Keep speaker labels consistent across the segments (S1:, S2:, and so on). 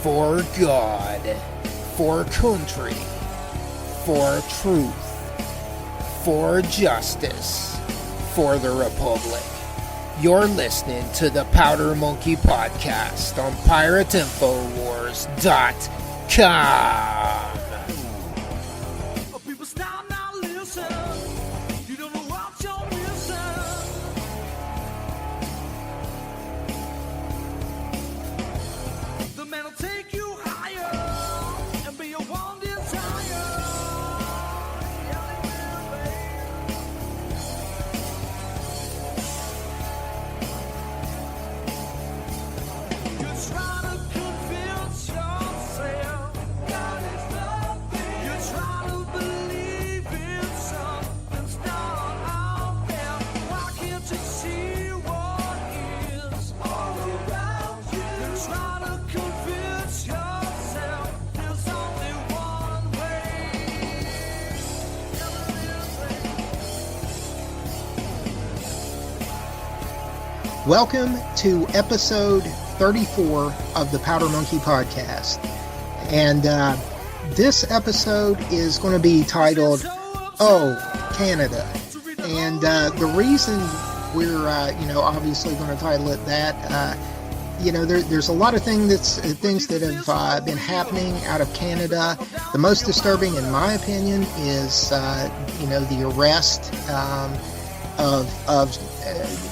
S1: For God, for country, for truth, for justice, for the Republic. You're listening to the Powder Monkey Podcast on PirateInfoWars.com. Welcome to episode 34 of the Powder Monkey Podcast. And this episode is going to be titled, Oh, Canada. And the reason we're, obviously going to title it that, there's a lot of things that have been happening out of Canada. The most disturbing, in my opinion, is, the arrest of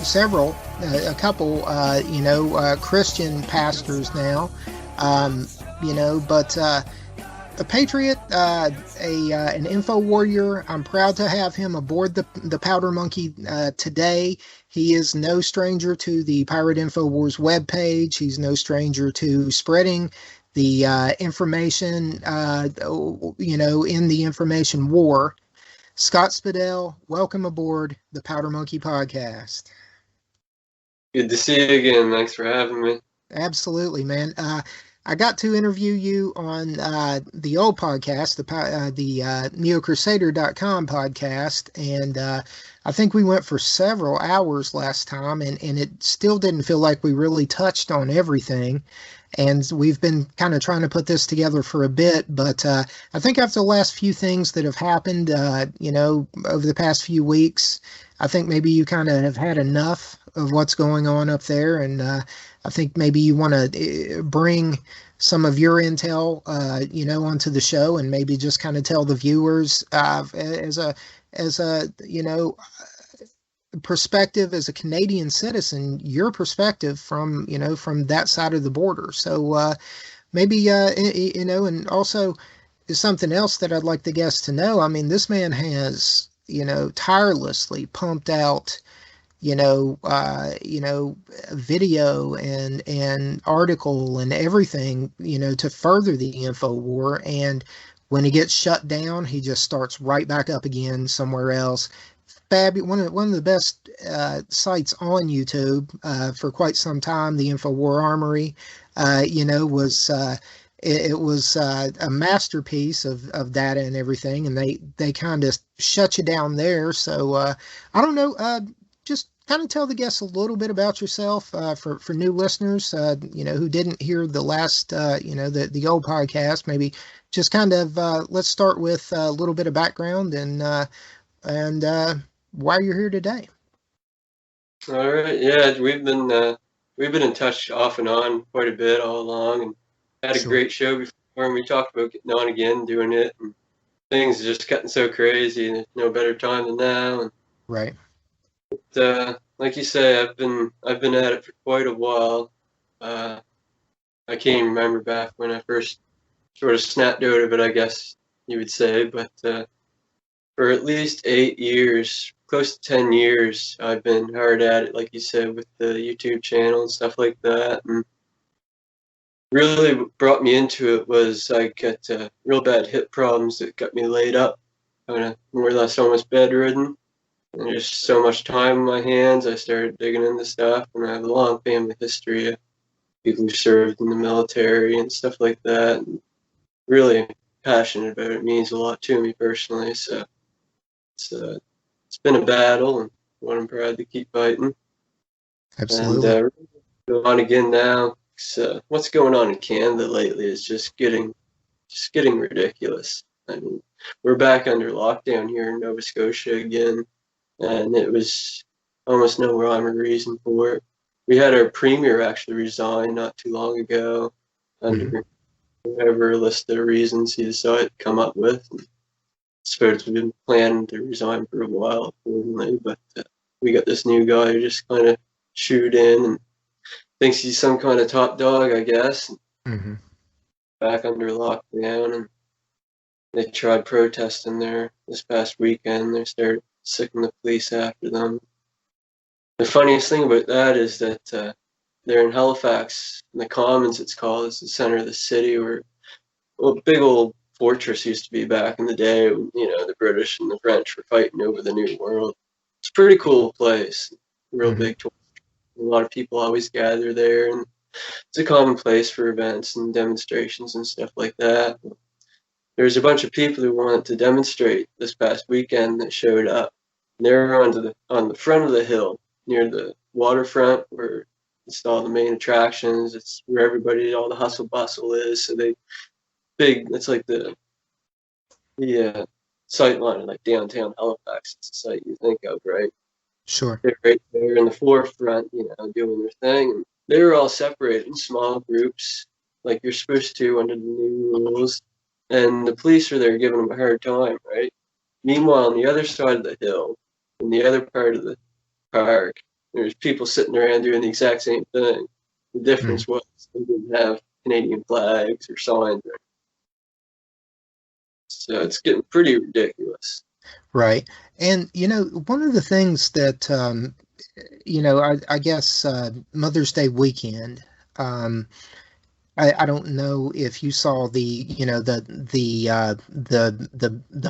S1: several, a couple, Christian pastors now, but a patriot, an info warrior. I'm proud to have him aboard the Powder Monkey today. He is no stranger to the Pirate Infowars webpage. He's no stranger to spreading the information, in the information war. Scott Spidle, welcome aboard the Powder Monkey Podcast.
S2: Good to see you again. Thanks for having me. Absolutely,
S1: man. I got to interview you on the old podcast, the NeoCrusader.com podcast, and I think we went for several hours last time, and it still didn't feel like we really touched on everything. And we've been kind of trying to put this together for a bit, but I think after the last few things that have happened, over the past few weeks, I think maybe you kind of have had enough of what's going on up there, and I think maybe you want to bring some of your intel, onto the show, and maybe just kind of tell the viewers as a perspective as a Canadian citizen, your perspective from that side of the border. So maybe and also is something else that I'd like the guests to know. I mean, this man has tirelessly pumped out video and article and everything to further the info war, and when he gets shut down, he just starts right back up again somewhere else. One of the best sites on YouTube for quite some time, the InfoWar Armory, was a masterpiece of data and everything, and they kind of shut you down there. So I don't know, just kind of tell the guests a little bit about yourself for new listeners, who didn't hear the last, the old podcast. Maybe just kind of let's start with a little bit of background and why you're here today.
S2: All right. Yeah, we've been in touch off and on quite a bit all along, and had a great show before, and we talked about getting on again, doing it, and things are just getting so crazy, and there's no better time than now. And,
S1: right.
S2: But, like you say, I've been at it for quite a while. I can't even remember back when I first sort of snapped out of it, I guess you would say, but for at least 8 years, close to 10 years, I've been hard at it, like you said, with the YouTube channel and stuff like that. And really what brought me into it was I got real bad hip problems that got me laid up, kind of more or less almost bedridden. And there's so much time in my hands, I started digging into stuff, and I have a long family history of people who served in the military and stuff like that. And really passionate about it. It means a lot to me personally, so it's been a battle, and one I'm proud to keep fighting.
S1: Absolutely.
S2: And go on again now, what's going on in Canada lately is just getting ridiculous. I mean, we're back under lockdown here in Nova Scotia again, and it was almost no rhyme or reason for it. We had our premier actually resign not too long ago under whatever list of reasons he decided to come up with. And it's supposed to have been planning to resign for a while, accordingly, but we got this new guy who just kind of shoot in and thinks he's some kind of top dog, I guess. Back under lockdown, and they tried protesting there this past weekend. They started sicking the police after them. The funniest thing about that is that they're in Halifax, in the Commons it's called. It's the center of the city where a big old fortress used to be back in the day. You know, the British and the French were fighting over the New World. It's a pretty cool place, real big tour. A lot of people always gather there, and it's a common place for events and demonstrations and stuff like that. There's a bunch of people who wanted to demonstrate this past weekend that showed up. And they were on the front of the hill near the waterfront where it's all the main attractions. It's where all the hustle bustle is. So it's like the sight line of like downtown Halifax. It's a sight you think of, right?
S1: Sure.
S2: They're right there in the forefront, doing their thing. And they were all separated in small groups, like you're supposed to under the new rules. And the police are there giving them a hard time, right? Meanwhile, on the other side of the hill, in the other part of the park, there's people sitting around doing the exact same thing. The difference was they didn't have Canadian flags or signs. So it's getting pretty ridiculous.
S1: Right. And, one of the things that, I guess Mother's Day weekend, I don't know if you saw the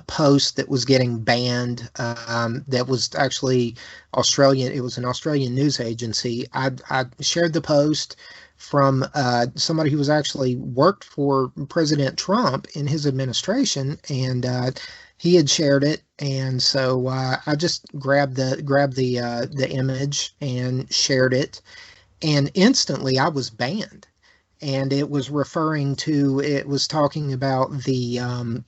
S1: post that was getting banned. That was actually Australian. It was an Australian news agency. I shared the post from somebody who was actually worked for President Trump in his administration, and he had shared it. And so I just grabbed the image and shared it, and instantly I was banned. And it was talking about the, how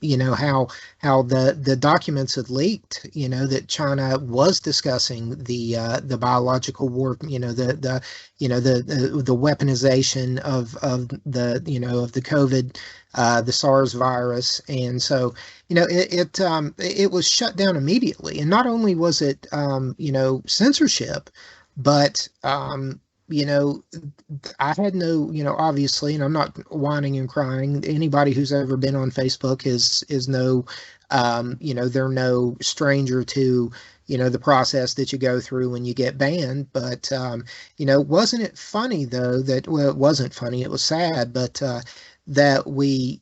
S1: the documents had leaked, that China was discussing the biological war, the weaponization of the COVID, the SARS virus. And so, it was shut down immediately. And not only was it, censorship, but, I had no, obviously, and I'm not whining and crying. Anybody who's ever been on Facebook is no, they're no stranger to, the process that you go through when you get banned. But, wasn't it funny though it wasn't funny, it was sad, but that we,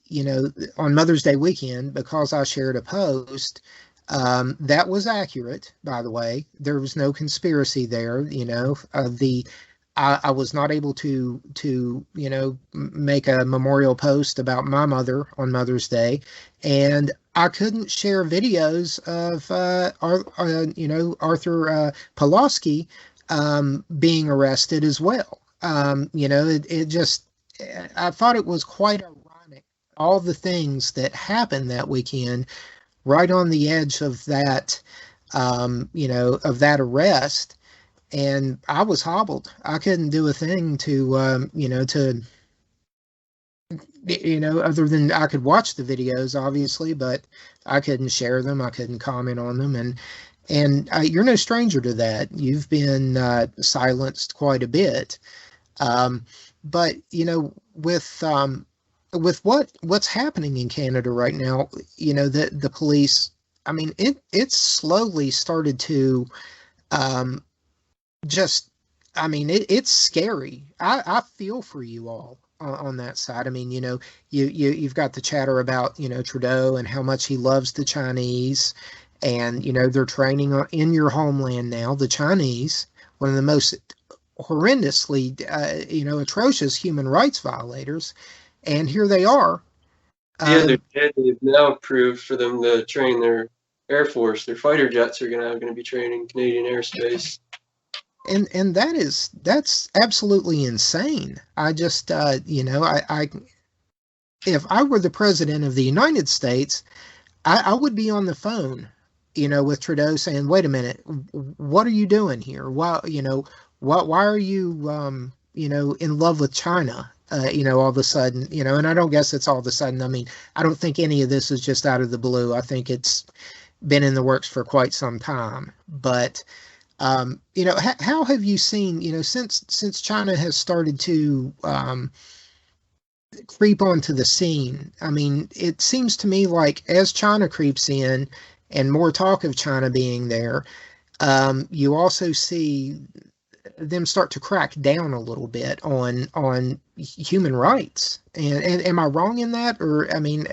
S1: on Mother's Day weekend, because I shared a post, that was accurate, by the way. There was no conspiracy there, I was not able to make a memorial post about my mother on Mother's Day, and I couldn't share videos of Arthur Pulaski being arrested as well. It just, I thought it was quite ironic, all the things that happened that weekend, right on the edge of that, of that arrest. And I was hobbled. I couldn't do a thing to, other than I could watch the videos, obviously, but I couldn't share them. I couldn't comment on them. And you're no stranger to that. You've been silenced quite a bit. But with what's happening in Canada right now, the police, I mean, it's slowly started to, it's scary. I feel for you all on that side. I mean, you've got the chatter about, Trudeau and how much he loves the Chinese, and, they're training in your homeland now, the Chinese, one of the most horrendously, atrocious human rights violators. And here they are.
S2: They've now approved for them to train their Air Force. Their fighter jets are going to be training Canadian airspace.
S1: and that's absolutely insane. I just I if I were the president of the United States, I would be on the phone, with Trudeau saying, "Wait a minute, what are you doing here? Why are you, in love with China? All of a sudden, and I don't guess it's all of a sudden. I mean, I don't think any of this is just out of the blue. I think it's been in the works for quite some time. But, how have you seen, since China has started to creep onto the scene. I mean, it seems to me like as China creeps in and more talk of China being there, you also see them start to crack down a little bit on human rights. And am I wrong in that, or I mean,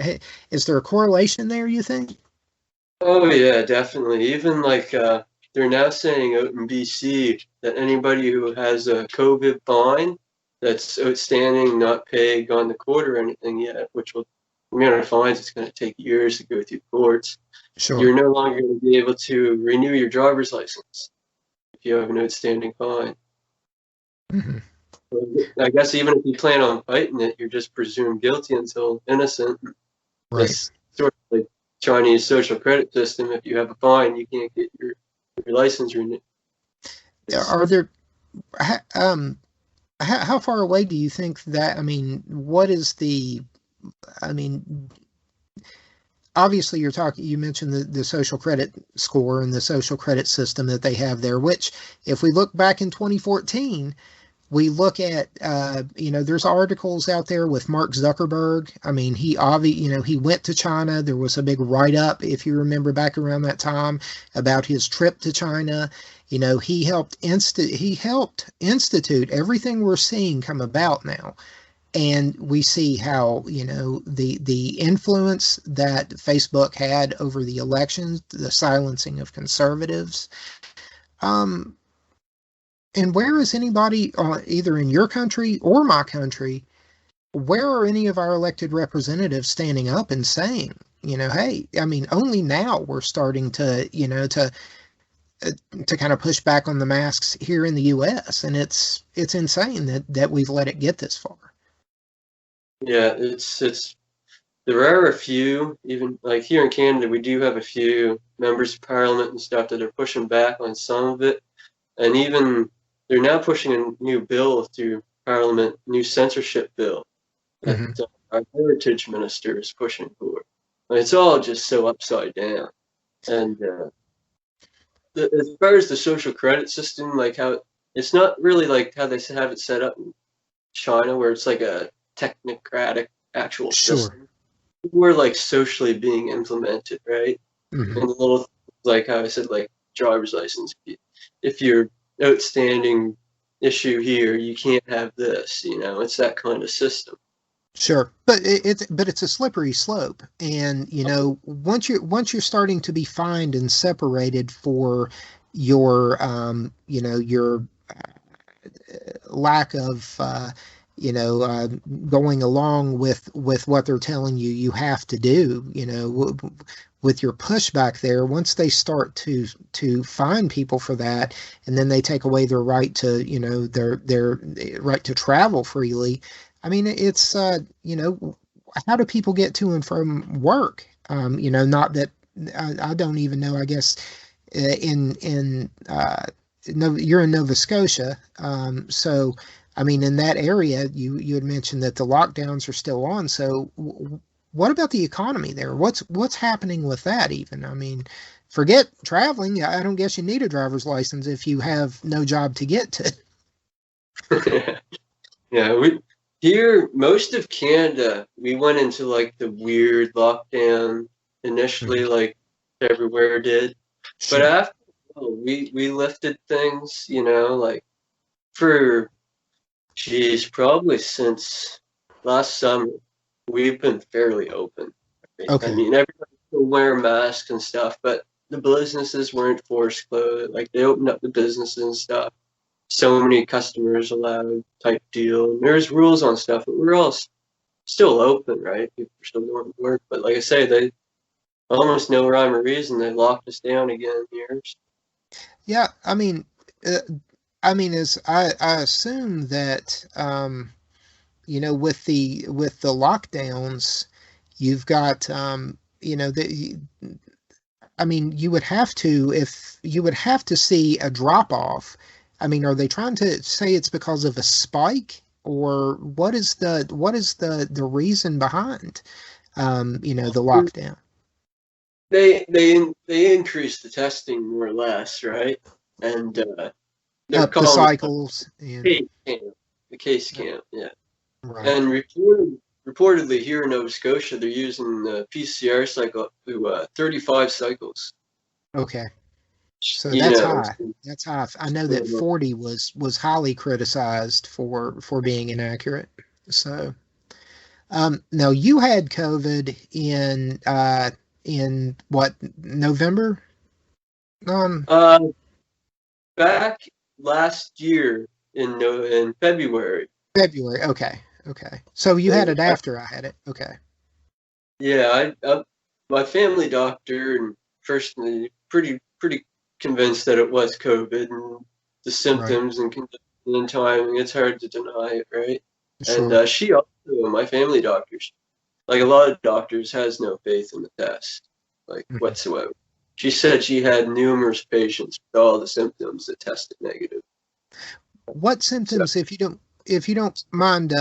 S1: is there a correlation there? You think?
S2: Oh yeah, definitely. Even like they're now saying out in BC that anybody who has a COVID fine that's outstanding, not paid, gone to court or anything yet, which will, the amount of fines, it's going to take years to go through courts.
S1: Sure.
S2: You're no longer going to be able to renew your driver's license if you have an outstanding fine.
S1: Hmm.
S2: I guess even if you plan on fighting it, you're just presumed guilty until innocent.
S1: Right.
S2: It's sort of like Chinese social credit system. If you have a fine, you can't get your license renewed.
S1: Are there? How far away do you think that? I mean, what is the? I mean, obviously you mentioned the social credit score and the social credit system that they have there, which if we look back in 2014, we look at, there's articles out there with Mark Zuckerberg. I mean, he went to China. There was a big write-up, if you remember back around that time, about his trip to China. He helped institute everything we're seeing come about now. And we see how, the influence that Facebook had over the elections, the silencing of conservatives. Um, and where is anybody, either in your country or my country, where are any of our elected representatives standing up and saying, hey, I mean, only now we're starting to kind of push back on the masks here in the U.S. And it's insane that we've let it get this far.
S2: Yeah, there are a few, even like here in Canada, we do have a few members of parliament and stuff that are pushing back on some of it. And even they're now pushing a new bill through parliament, new censorship bill that
S1: Mm-hmm.
S2: our heritage minister is pushing for. And it's all just so upside down. And as far as the social credit system, like how it's not really like how they have it set up in China, where it's like a technocratic actual
S1: Sure.
S2: system. We're like socially being implemented, right?
S1: Mm-hmm.
S2: And the little things like how I said, like driver's license. If you're outstanding issue here, you can't have this. It's that kind of system.
S1: Sure, but it's a slippery slope, and once you're starting to be fined and separated for your lack of going along with what they're telling you have to do, with your pushback there. Once they start to fine people for that, and then they take away their right to their right to travel freely. I mean, it's how do people get to and from work? Not that I don't even know. I guess in you're in Nova Scotia, so I mean, in that area, you had mentioned that the lockdowns are still on. So what about the economy there? What's happening with that even? I mean, forget traveling. I don't guess you need a driver's license if you have no job to get to.
S2: Yeah, most of Canada, we went into like the weird lockdown initially,
S1: Mhm.
S2: like everywhere did. But
S1: Sure.
S2: after we lifted things, like for probably since last summer, we've been fairly open. Right? I
S1: Okay.
S2: mean, everybody still wear masks and stuff, but the businesses weren't forced closed. Like they opened up the businesses and stuff. So many customers allowed type deal. And there's rules on stuff, but we're all still open, right? People are still going to work. But like I say, they almost no rhyme or reason they locked us down again here.
S1: Yeah. I mean, uh, I mean, is I assume that with the lockdowns, you've got I mean, you would have to see a drop off. I mean, are they trying to say it's because of a spike, or what is the reason behind the lockdown?
S2: They increased the testing more or less, right? And they're
S1: Up the
S2: calling it
S1: cycles and
S2: case camp, the case camp, yeah.
S1: right.
S2: And reportedly here in Nova Scotia, they're using the PCR cycle up to 35 cycles.
S1: Okay. So
S2: You
S1: that's
S2: know,
S1: high. That's high. I know that 40 was highly criticized for being inaccurate. So now you had COVID in what, November? Um
S2: uh, back last year in February.
S1: February. Okay. Okay. So you had it after I had it. Okay.
S2: Yeah, my family doctor and personally pretty convinced that it was COVID and the
S1: Right.
S2: symptoms and condition and timing. It's hard to deny it, right? And
S1: Sure.
S2: she also, my family doctor, like a lot of doctors, has no faith in the test, like
S1: Mhm.
S2: whatsoever. She said she had numerous patients with all the symptoms that tested negative.
S1: What
S2: So,
S1: symptoms, if you don't mind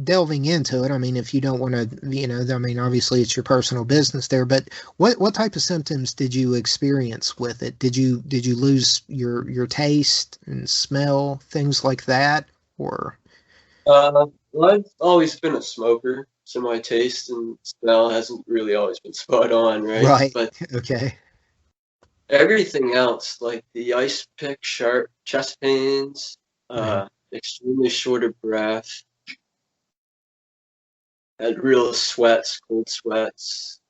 S1: delving into it, I mean, if you don't want to, I mean, obviously it's your personal business there, but what type of symptoms did you experience with it? Did you lose your taste and smell, things like that, or
S2: well, I've always been a smoker, so my taste and smell hasn't really always been spot on, right?
S1: right?
S2: But
S1: Okay.
S2: everything else, like the ice pick sharp chest pains,
S1: Mhm.
S2: extremely short of breath, had real sweats, cold sweats,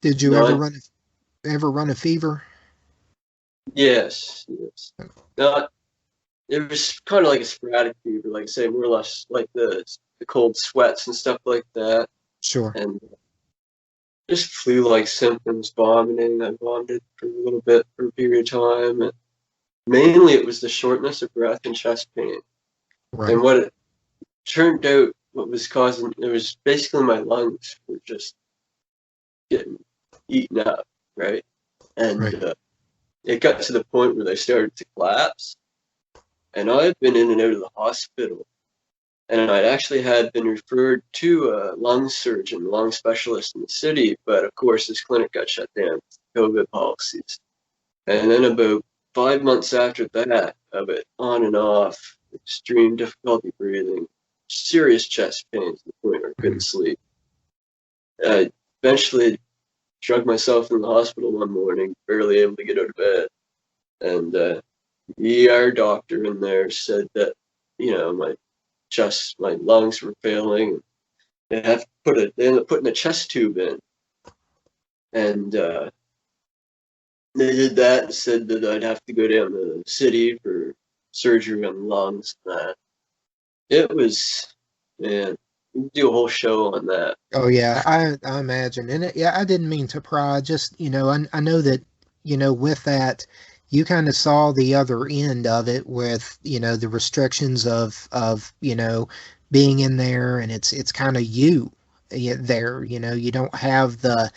S1: Did you ever
S2: none.
S1: run a fever?
S2: Yes, yes. Not. It was kind of like a sporadic fever, like I say, more or less like the cold sweats and stuff like that,
S1: Sure.
S2: and just flu-like symptoms, vomiting. I vomited for a little bit for a period of time, and mainly it was the shortness of breath and chest pain. And
S1: Right.
S2: what it turned out, what was causing it was basically my lungs were just getting eaten up, right? And
S1: Right.
S2: it got to the point where they started to collapse. And I've been in and out of the hospital, and I'd actually had been referred to a lung surgeon, lung specialist in the city, but of course this clinic got shut down with COVID policies. And then about 5 months after that, of it on and off, extreme difficulty breathing, serious chest pains to the point where I couldn't
S1: Mhm.
S2: sleep. I eventually drugged myself in the hospital one morning, barely able to get out of bed. And the ER doctor in there said that, my lungs were failing. They ended up putting a chest tube in. And they did that and said that I'd have to go down to the city for surgery on the lungs and that. It was, man, we could do a whole show on that.
S1: Oh yeah, I imagine. And yeah, I didn't mean to pry. Just, I know that, with that, you kind of saw the other end of it with, the restrictions of, being in there, and it's kind of you there, you don't have the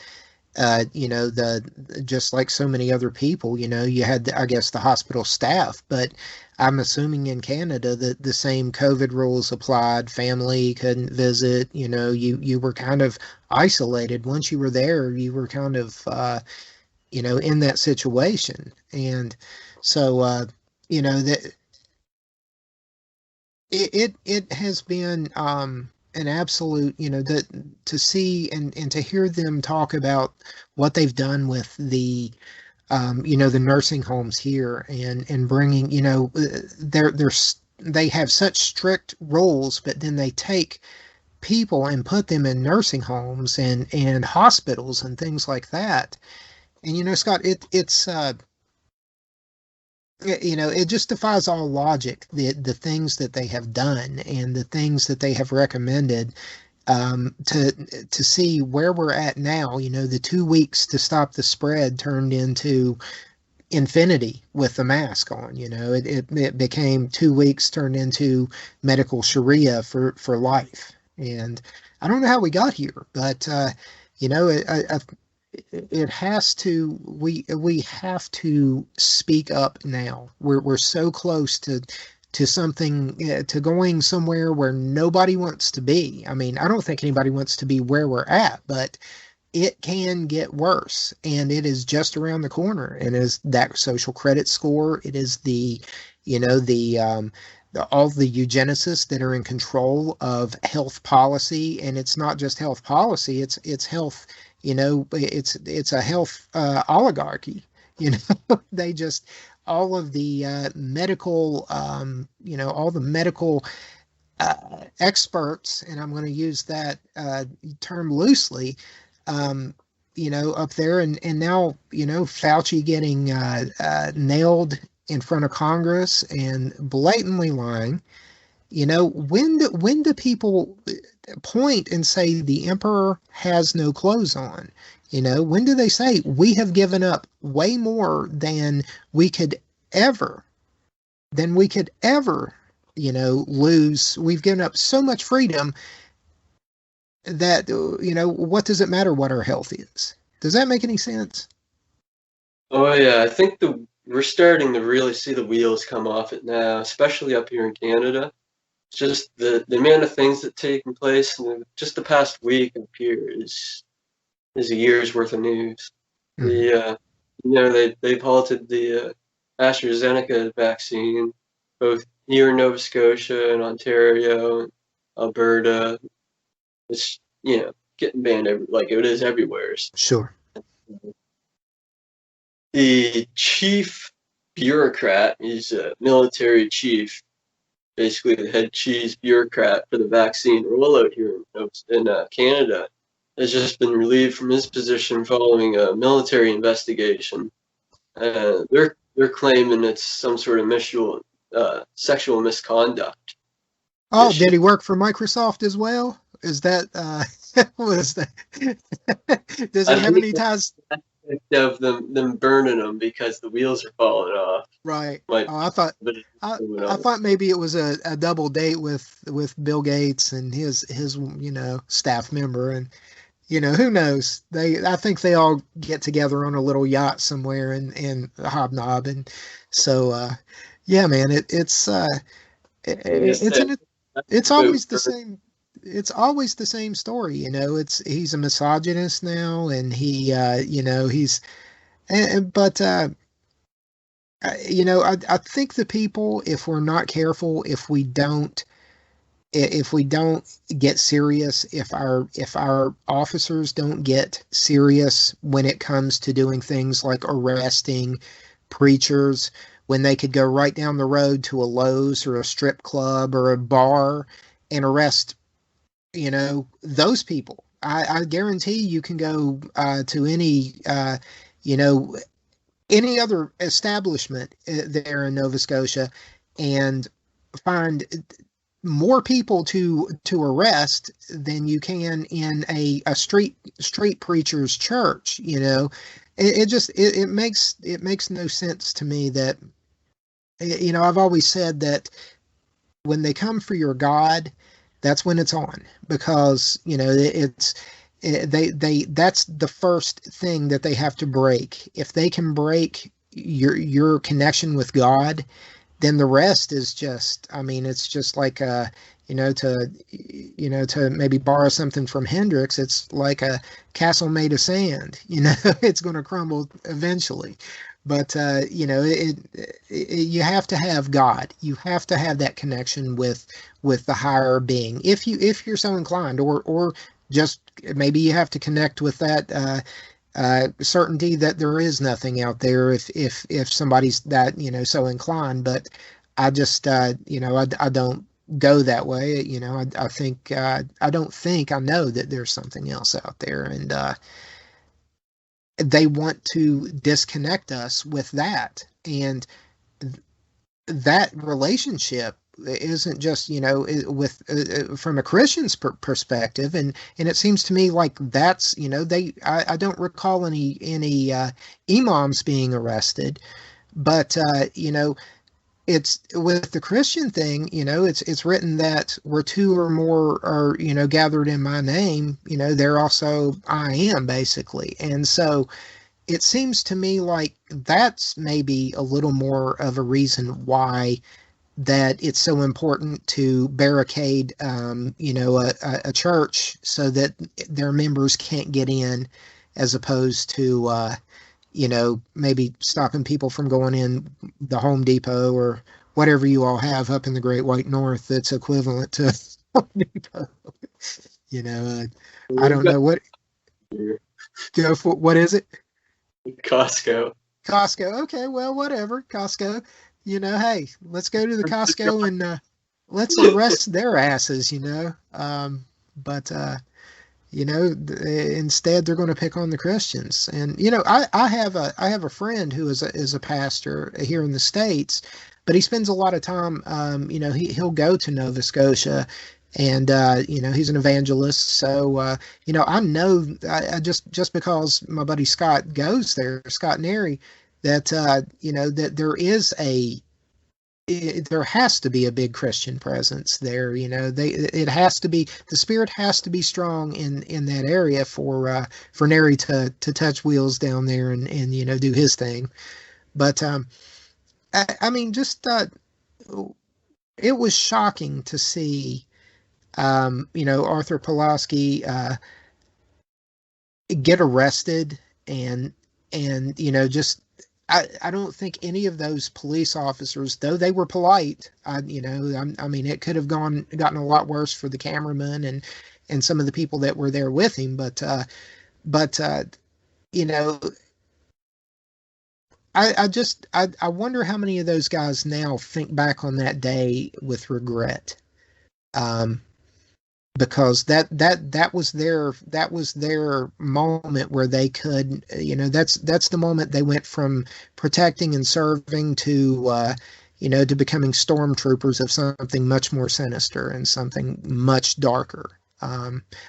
S1: just like so many other people, you had, I guess, the hospital staff, but I'm assuming in Canada that the same COVID rules applied. Family couldn't visit, you were kind of isolated. Once you were there, you were kind of, in that situation. And so, that it has been an absolute, to see and to hear them talk about what they've done with the nursing homes here, and bringing, they have such strict rules, but then they take people and put them in nursing homes and hospitals and things like that. And Scott, it just defies all logic, the things that they have done and the things that they have recommended, to see where we're at now. The 2 weeks to stop the spread turned into infinity with the mask on. It became 2 weeks turned into medical Sharia for life. And I don't know how we got here, but it has to. We have to speak up now. We're so close to something, to going somewhere where nobody wants to be. I mean, I don't think anybody wants to be where we're at, but it can get worse, and it is just around the corner. And is that social credit score? It is the, all the eugenicists that are in control of health policy, and it's not just health policy; it's health. It's a health oligarchy. They just all of the medical, all the medical experts, and I'm going to use that term loosely, up there, and now, Fauci getting nailed in front of Congress and blatantly lying. When do people point and say the emperor has no clothes on? When do they say we have given up way more than we could ever, lose? We've given up so much freedom that, what does it matter what our health is? Does that make any sense?
S2: Oh yeah, I think we're starting to really see the wheels come off it now, especially up here in Canada. Just the amount of things that taken place in just the past week up here is a year's worth of news. They've halted the AstraZeneca vaccine, both here in Nova Scotia and Ontario, and Alberta. It's getting banned like it is everywhere.
S1: Sure.
S2: The chief bureaucrat, he's a military chief, basically the head cheese bureaucrat for the vaccine rollout here in Canada, has just been relieved from his position following a military investigation. They're claiming it's some sort of sexual misconduct.
S1: Oh, did he work for Microsoft as well? Is that was that? Does he have any ties?
S2: Of them burning them because the wheels are falling off.
S1: Right. I thought maybe it was a double date with Bill Gates and his staff member, and who knows? I think they all get together on a little yacht somewhere and hobnob, and so yeah, man, it's always the same. It's always the same story, he's a misogynist now, and he's, but I think the people, if we're not careful, if we don't get serious, if our officers don't get serious when it comes to doing things like arresting preachers, when they could go right down the road to a Lowe's or a strip club or a bar and arrest those people. I guarantee you can go to any other establishment there in Nova Scotia and find more people to arrest than you can in a street preacher's church. It makes no sense to me that, I've always said that when they come for your God, that's when it's on, because that's the first thing that they have to break. If they can break your connection with God, then the rest is just, it's just like to maybe borrow something from Hendrix, it's like a castle made of sand. It's going to crumble eventually. But you have to have God. You have to have that connection with the higher being, if you're so inclined, or just maybe you have to connect with that certainty that there is nothing out there, if somebody's that so inclined. But I just I don't go that way. I think I don't think I know that there's something else out there, and they want to disconnect us with that, and that relationship isn't just, with from a Christian's perspective, and it seems to me like that's, I don't recall any imams being arrested, but it's with the Christian thing, it's written that where two or more are, gathered in my name, they're also I am, basically. And so it seems to me like that's maybe a little more of a reason why that it's so important to barricade, a church so that their members can't get in, as opposed to, maybe stopping people from going in the Home Depot or whatever you all have up in the Great White North that's equivalent to Home Depot. I don't know what. Go for what is it?
S2: Costco.
S1: Costco. Okay, well, whatever. Costco. Hey, let's go to the Costco and let's arrest their asses. But instead they're going to pick on the Christians. And I have a friend who is a pastor here in the States, but he spends a lot of time. He'll go to Nova Scotia, and he's an evangelist. So I know I just because my buddy Scott goes there, Scott Neri, that that there has to be a big Christian presence there. It has to be, the spirit has to be strong in that area for Neri to touch wheels down there and do his thing. But I mean, just it was shocking to see Arthur Pulaski get arrested and just I don't think any of those police officers, though they were polite, I mean, it could have gotten a lot worse for the cameraman and some of the people that were there with him. But I wonder how many of those guys now think back on that day with regret. Because that was their moment where they could, that's the moment they went from protecting and serving to to becoming stormtroopers of something much more sinister and something much darker.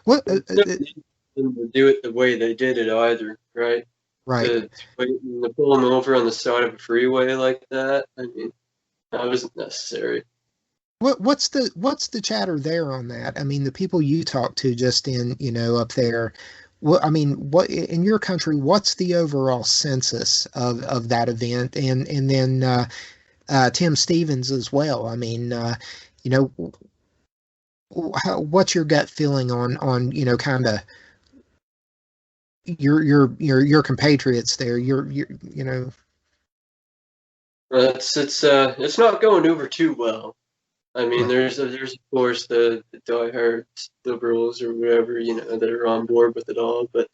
S1: What
S2: Didn't do it the way they did it either, right?
S1: Right.
S2: To pull them over on the side of a freeway like that, I mean, that wasn't necessary.
S1: What's the chatter there on that? I mean, the people you talk to just in, up there, what in your country, what's the overall census of that event? And then Tim Stevens as well. I mean, what's your gut feeling on kind of your compatriots there?
S2: It's not going over too well. I mean, there's of course the diehard liberals or whatever, that are on board with it all, but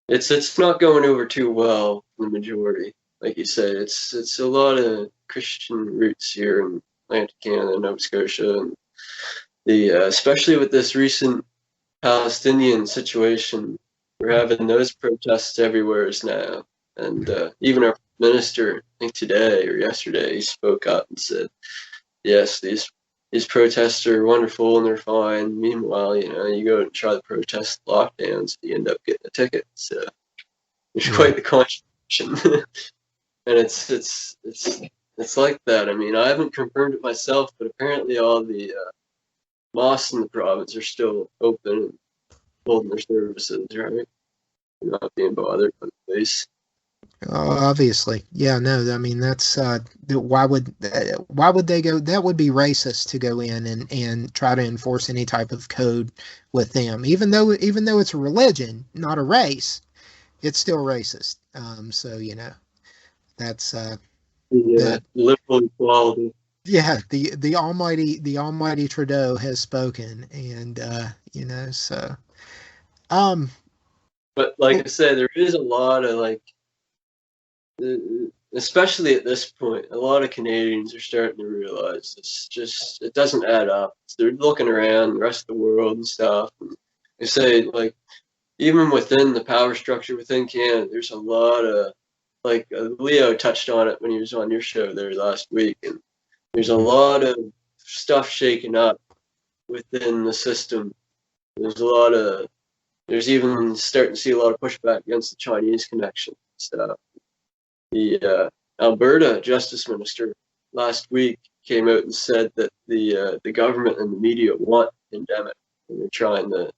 S2: it's not going over too well for the majority. Like you said, it's a lot of Christian roots here in Atlantic Canada, Nova Scotia, and especially with this recent Palestinian situation, we're having those protests everywhere now, and even our minister, I think today or yesterday, he spoke up and said, yes, these protests are wonderful and they're fine. Meanwhile, you go and try to protest lockdowns, you end up getting a ticket. So it's quite the contradiction. And it's like that. I mean, I haven't confirmed it myself, but apparently all the mosques in the province are still open and holding their services, right? They're not being bothered by the police.
S1: Obviously, yeah, no, I mean, that's why would they go? That would be racist to go in and try to enforce any type of code with them, even though it's a religion, not a race, it's still racist. So that's
S2: liberal equality.
S1: Yeah, the almighty Trudeau has spoken, and so.
S2: But like I said, there is a lot of especially at this point, a lot of Canadians are starting to realize it doesn't add up. They're looking around the rest of the world and stuff. And they say, even within the power structure within Canada, there's a lot of, Leo touched on it when he was on your show there last week, and there's a lot of stuff shaken up within the system. There's even starting to see a lot of pushback against the Chinese connection stuff. The Alberta Justice Minister last week came out and said that the government and the media want a pandemic, and they're trying to,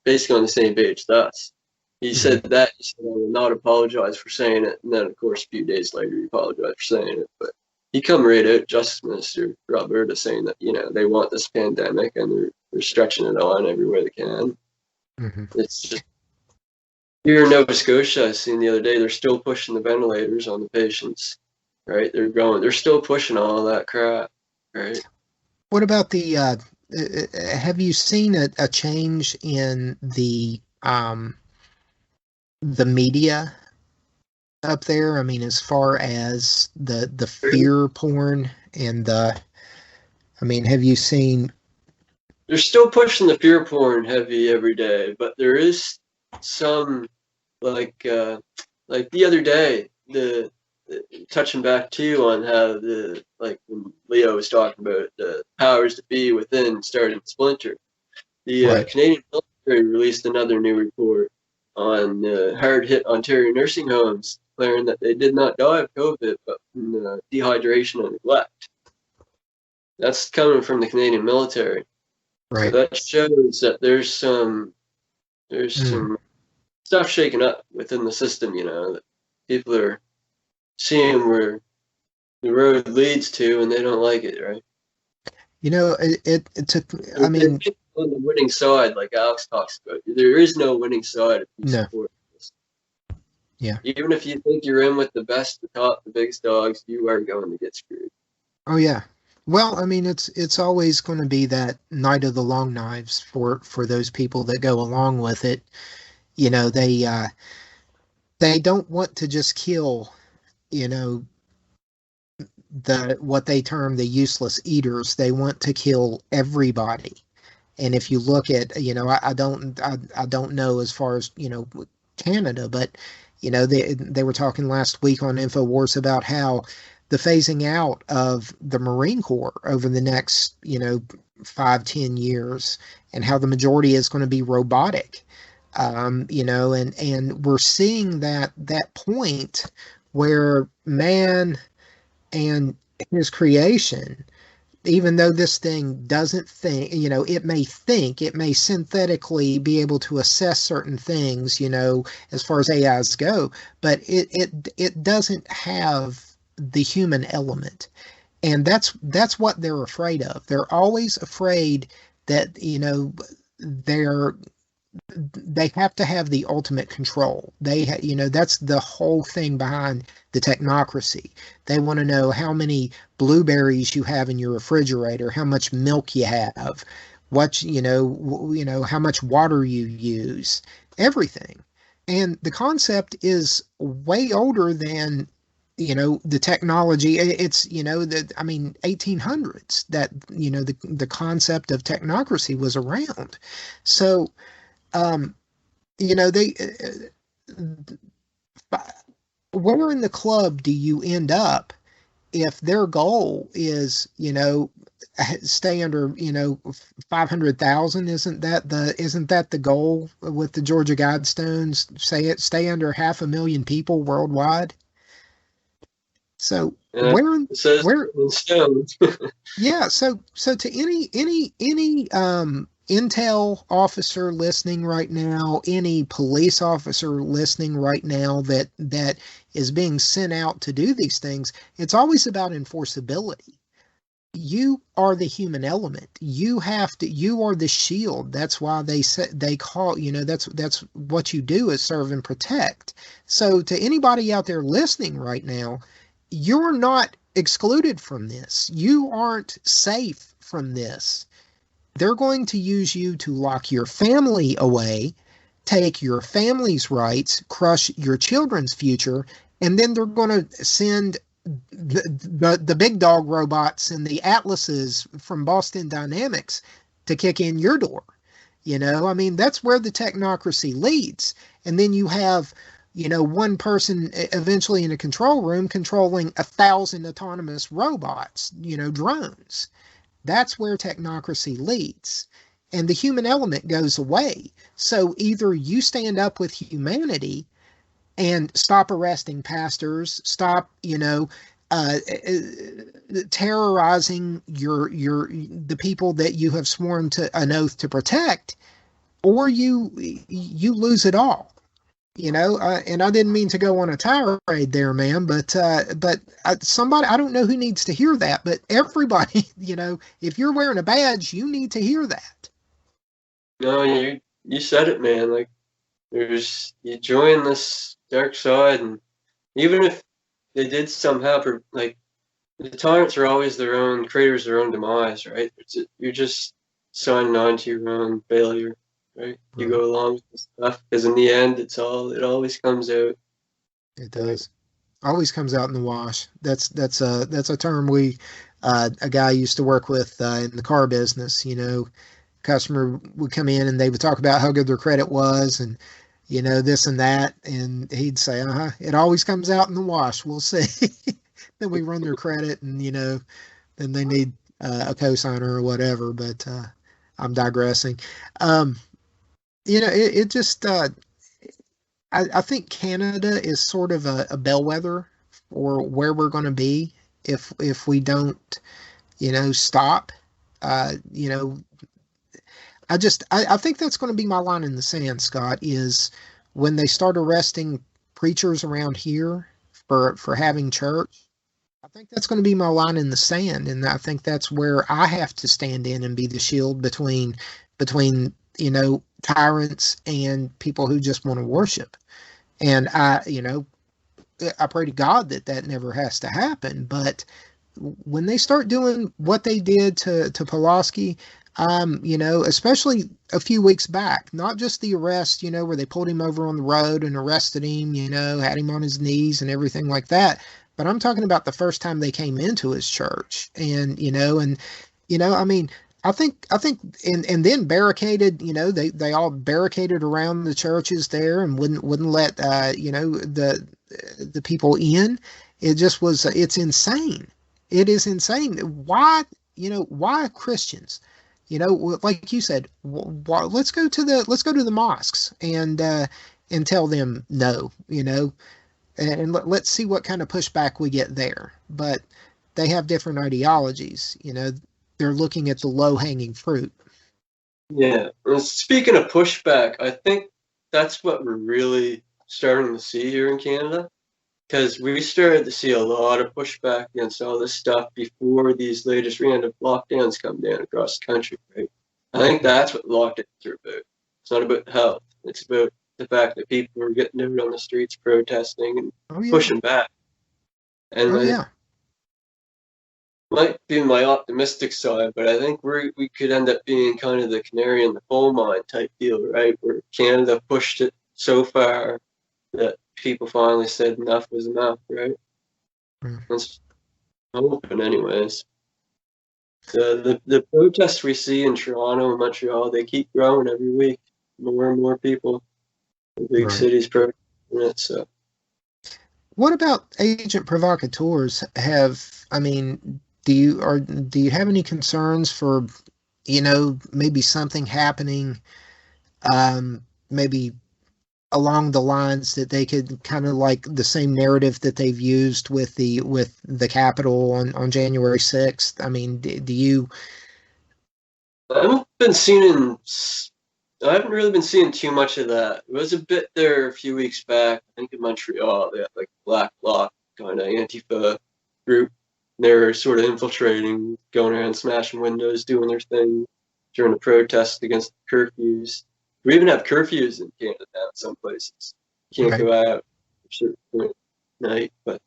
S2: basically on the same page as us. He said that. He said, I will not apologize for saying it. And then, of course, a few days later, he apologized for saying it. But he come right out, Justice Minister for Alberta, saying that, they want this pandemic and they're stretching it on everywhere they can. It's just, here in Nova Scotia, I seen the other day, they're still pushing the ventilators on the patients, right? They're still pushing all that crap, right?
S1: What about have you seen a change in the media up there? I mean, as far as the fear porn and have you seen?
S2: They're still pushing the fear porn heavy every day, but there is some, like the other day, touching back too on how when Leo was talking about the powers that be within starting to splinter. The Canadian military released another new report on hard-hit Ontario nursing homes, declaring that they did not die of COVID, but from dehydration and neglect. That's coming from the Canadian military.
S1: Right.
S2: So that shows that there's some stuff shaking up within the system, that people are seeing where the road leads to, and they don't like it, right?
S1: It took. I mean,
S2: on the winning side, like Alex talks about, there is no winning side if you support this.
S1: Yeah.
S2: Even if you think you're in with the best, the top, the biggest dogs, you are going to get screwed.
S1: Oh yeah. Well, I mean, it's always going to be that night of the long knives for those people that go along with it. They don't want to just kill, what they term the useless eaters. They want to kill everybody. And if you look at, I don't know as far as, Canada, but, they were talking last week on InfoWars about how the phasing out of the Marine Corps over the next, 5-10 years, and how the majority is going to be robotic. And we're seeing that point where man and his creation, even though this thing doesn't think, it may synthetically be able to assess certain things, as far as AIs go, but it doesn't have the human element. And that's what they're afraid of. They're always afraid that, they have to have the ultimate control. That's the whole thing behind the technocracy. They want to know how many blueberries you have in your refrigerator, how much milk you have, what, how much water you use, everything. And the concept is way older than, the technology. It's, 1800s that, the concept of technocracy was around. So, where in the club do you end up if their goal is, stay under, 500,000? Isn't that the goal with the Georgia Guidestones? Stay under 500,000 people worldwide. So where yeah. So to any Intel officer listening right now, any police officer listening right now that is being sent out to do these things, it's always about enforceability. You are the human element. You are the shield. That's why they call, that's what you do, is serve and protect. So to anybody out there listening right now, you're not excluded from this. You aren't safe from this. They're going to use you to lock your family away, take your family's rights, crush your children's future, and then they're going to send the big dog robots and the Atlases from Boston Dynamics to kick in your door. That's where the technocracy leads. And then you have, one person eventually in a control room controlling 1,000 autonomous robots, drones. that's where technocracy leads. And the human element goes away. So either you stand up with humanity and stop arresting pastors, stop, terrorizing the people that you have sworn to an oath to protect, or you lose it all. And I didn't mean to go on a tirade there, man, but somebody, I don't know who needs to hear that, but everybody, if you're wearing a badge, you need to hear that.
S2: No, you said it, man. Like, you join this dark side, and even if they did somehow, like, the tyrants are always their own creators, their own demise, right? You're just signing on to your own failure, right? You go along with this stuff because in the end, it always comes out.
S1: It does. Always comes out in the wash. That's a term a guy used to work with in the car business. Customer would come in and they would talk about how good their credit was and this and that, and he'd say, it always comes out in the wash. We'll see. Then we run their credit, and then they need a cosigner or whatever. But I'm digressing. It just I think Canada is sort of a bellwether for where we're going to be if we don't stop. I think that's going to be my line in the sand, Scott, is when they start arresting preachers around here for having church. I think that's going to be my line in the sand, and I think that's where I have to stand in and be the shield between tyrants and people who just want to worship. And I pray to God that never has to happen. But when they start doing what they did to Pulaski, especially a few weeks back, not just the arrest, where they pulled him over on the road and arrested him, had him on his knees and everything like that. But I'm talking about the first time they came into his church, and I think, and then barricaded, they all barricaded around the churches there and wouldn't let, the people in. It just was, it's insane. It is insane. Why Christians? Like you said, let's go to the mosques and tell them no, and let's see what kind of pushback we get there. But they have different ideologies, they're looking at the low hanging fruit.
S2: Yeah. Well, speaking of pushback, I think that's what we're really starting to see here in Canada, because we started to see a lot of pushback against all this stuff before these latest random lockdowns come down across the country, right? I think that's what lockdowns are about. It's not about health. It's about the fact that people are getting out on the streets protesting and pushing back. And might be my optimistic side, but I think we could end up being kind of the canary in the coal mine type deal, right? Where Canada pushed it so far that people finally said enough was enough, right? That's hoping, anyways. The protests we see in Toronto and Montreal, they keep growing every week. More and more people in big cities protesting it. So,
S1: what about agent provocateurs? Do you have any concerns for, maybe something happening, maybe along the lines that they could kind of like the same narrative that they've used with the Capitol on January 6th? I mean, do you?
S2: I haven't really been seeing too much of that. It was a bit there a few weeks back. I think in Montreal, they had like Black Bloc kind of Antifa group. They were sort of infiltrating, going around smashing windows, doing their thing during the protest against the curfews. We even have curfews in Canada now in some places. You can't go out at a certain point at night, but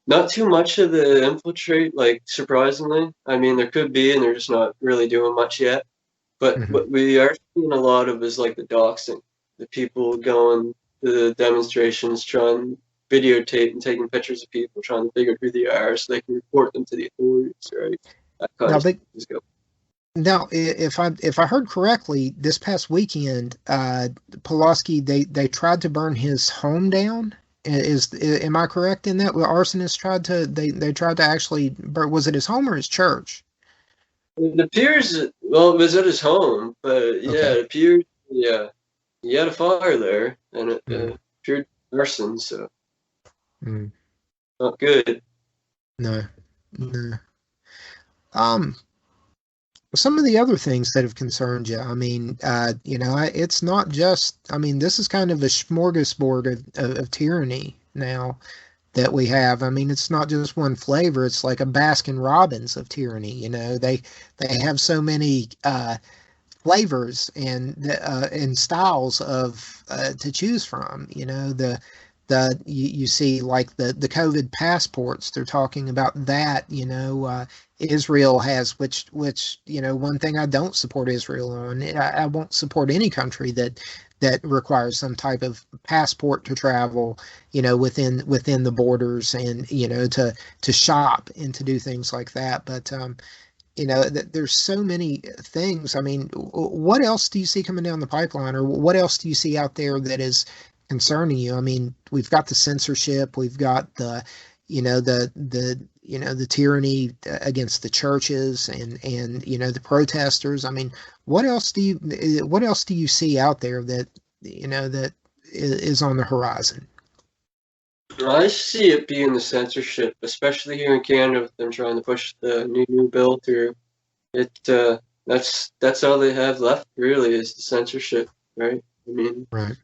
S2: not too much of the infiltrate, like, surprisingly. I mean, there could be, and they're just not really doing much yet. But what we are seeing a lot of is like the doxing, the people going to the demonstrations, trying to videotape and taking pictures of people, trying to figure out who they are so they can report them to the authorities, right? That kind of is going.
S1: Now, if I heard correctly, this past weekend, Pulaski, they tried to burn his home down. Am I correct in that? Well, arsonists tried to they tried to actually burn, was it his home or his church?
S2: It appears, well, it was at his home, but yeah,
S1: Okay.
S2: it appeared, yeah, he had a fire there, and it
S1: Mm,
S2: appeared arson, so
S1: mm,
S2: not good.
S1: no, no. Um, some of the other things that have concerned you, I mean, it's not just, I mean, this is kind of a smorgasbord of tyranny now that we have. I mean, it's not just one flavor. It's like a Baskin Robbins of tyranny. They have so many flavors and styles of to choose from. You see like the COVID passports. They're talking about that. Israel has which one thing I don't support Israel on. I won't support any country that requires some type of passport to travel, within the borders and to shop and to do things like that. But there's so many things. I mean, what else do you see coming down the pipeline, or what else do you see out there that is concerning you? I mean, we've got the censorship, we've got the tyranny against the churches and the protesters. I mean, what else do you see out there that is on the horizon?
S2: I see it being the censorship, especially here in Canada with them trying to push the new bill through. It that's all they have left really is the censorship, right? I mean,
S1: Right.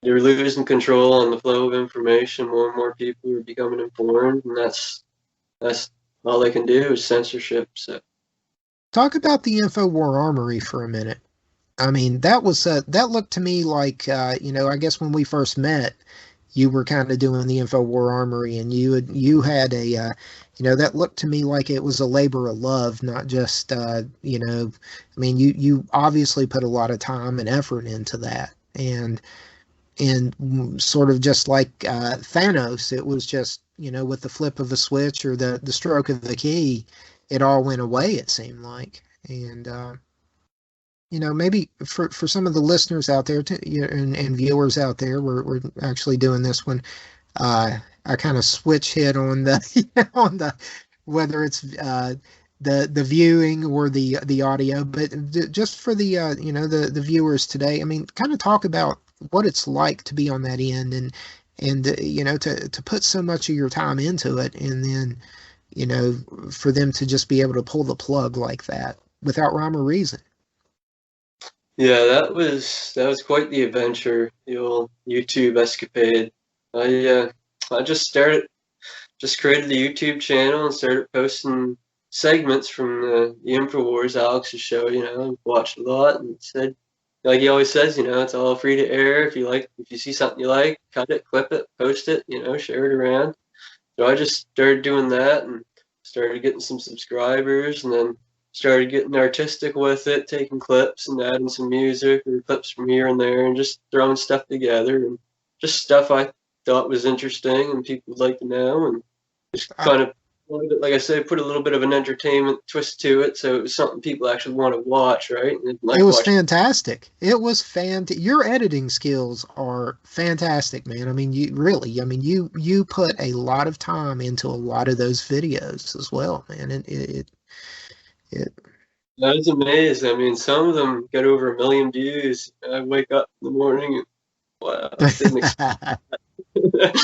S2: they're losing control on the flow of information. More and more people are becoming informed, and that's all they can do is censorship. So
S1: Talk about the InfoWar Armory for a minute. I mean, that looked to me like I guess when we first met, you were kind of doing the InfoWar Armory, and you had a that looked to me like it was a labor of love, not just I mean, you obviously put a lot of time and effort into that, and sort of just like Thanos, it was just with the flip of a switch or the stroke of the key, it all went away. It seemed like, and maybe for some of the listeners out there and viewers out there, we're actually doing this one. I kind of switch hit on the on the whether it's the viewing or the audio, but just for the viewers today. I mean, kind of talk about what it's like to be on that end and to put so much of your time into it, and then for them to just be able to pull the plug like that without rhyme or reason.
S2: yeah, that was quite the adventure, the old YouTube escapade. I just created the YouTube channel and started posting segments from the InfoWars Alex's show. Watched a lot and said, like he always says, it's all free to air. If you see something you like, cut it, clip it, post it, share it around. So I just started doing that and started getting some subscribers, and then started getting artistic with it, taking clips and adding some music or clips from here and there, and just throwing stuff together and just stuff I thought was interesting and people would like to know, and just
S1: I,
S2: kind of, like I said, put a little bit of an entertainment twist to it, so it was something people actually want to watch, right? And
S1: It
S2: like
S1: was
S2: watching.
S1: fantastic. It was Your editing skills are fantastic, man. I mean, you put a lot of time into a lot of those videos as well, man. And it
S2: I was amazed. I mean, some of them get over 1 million views. I wake up in the morning and wow, I didn't expect. But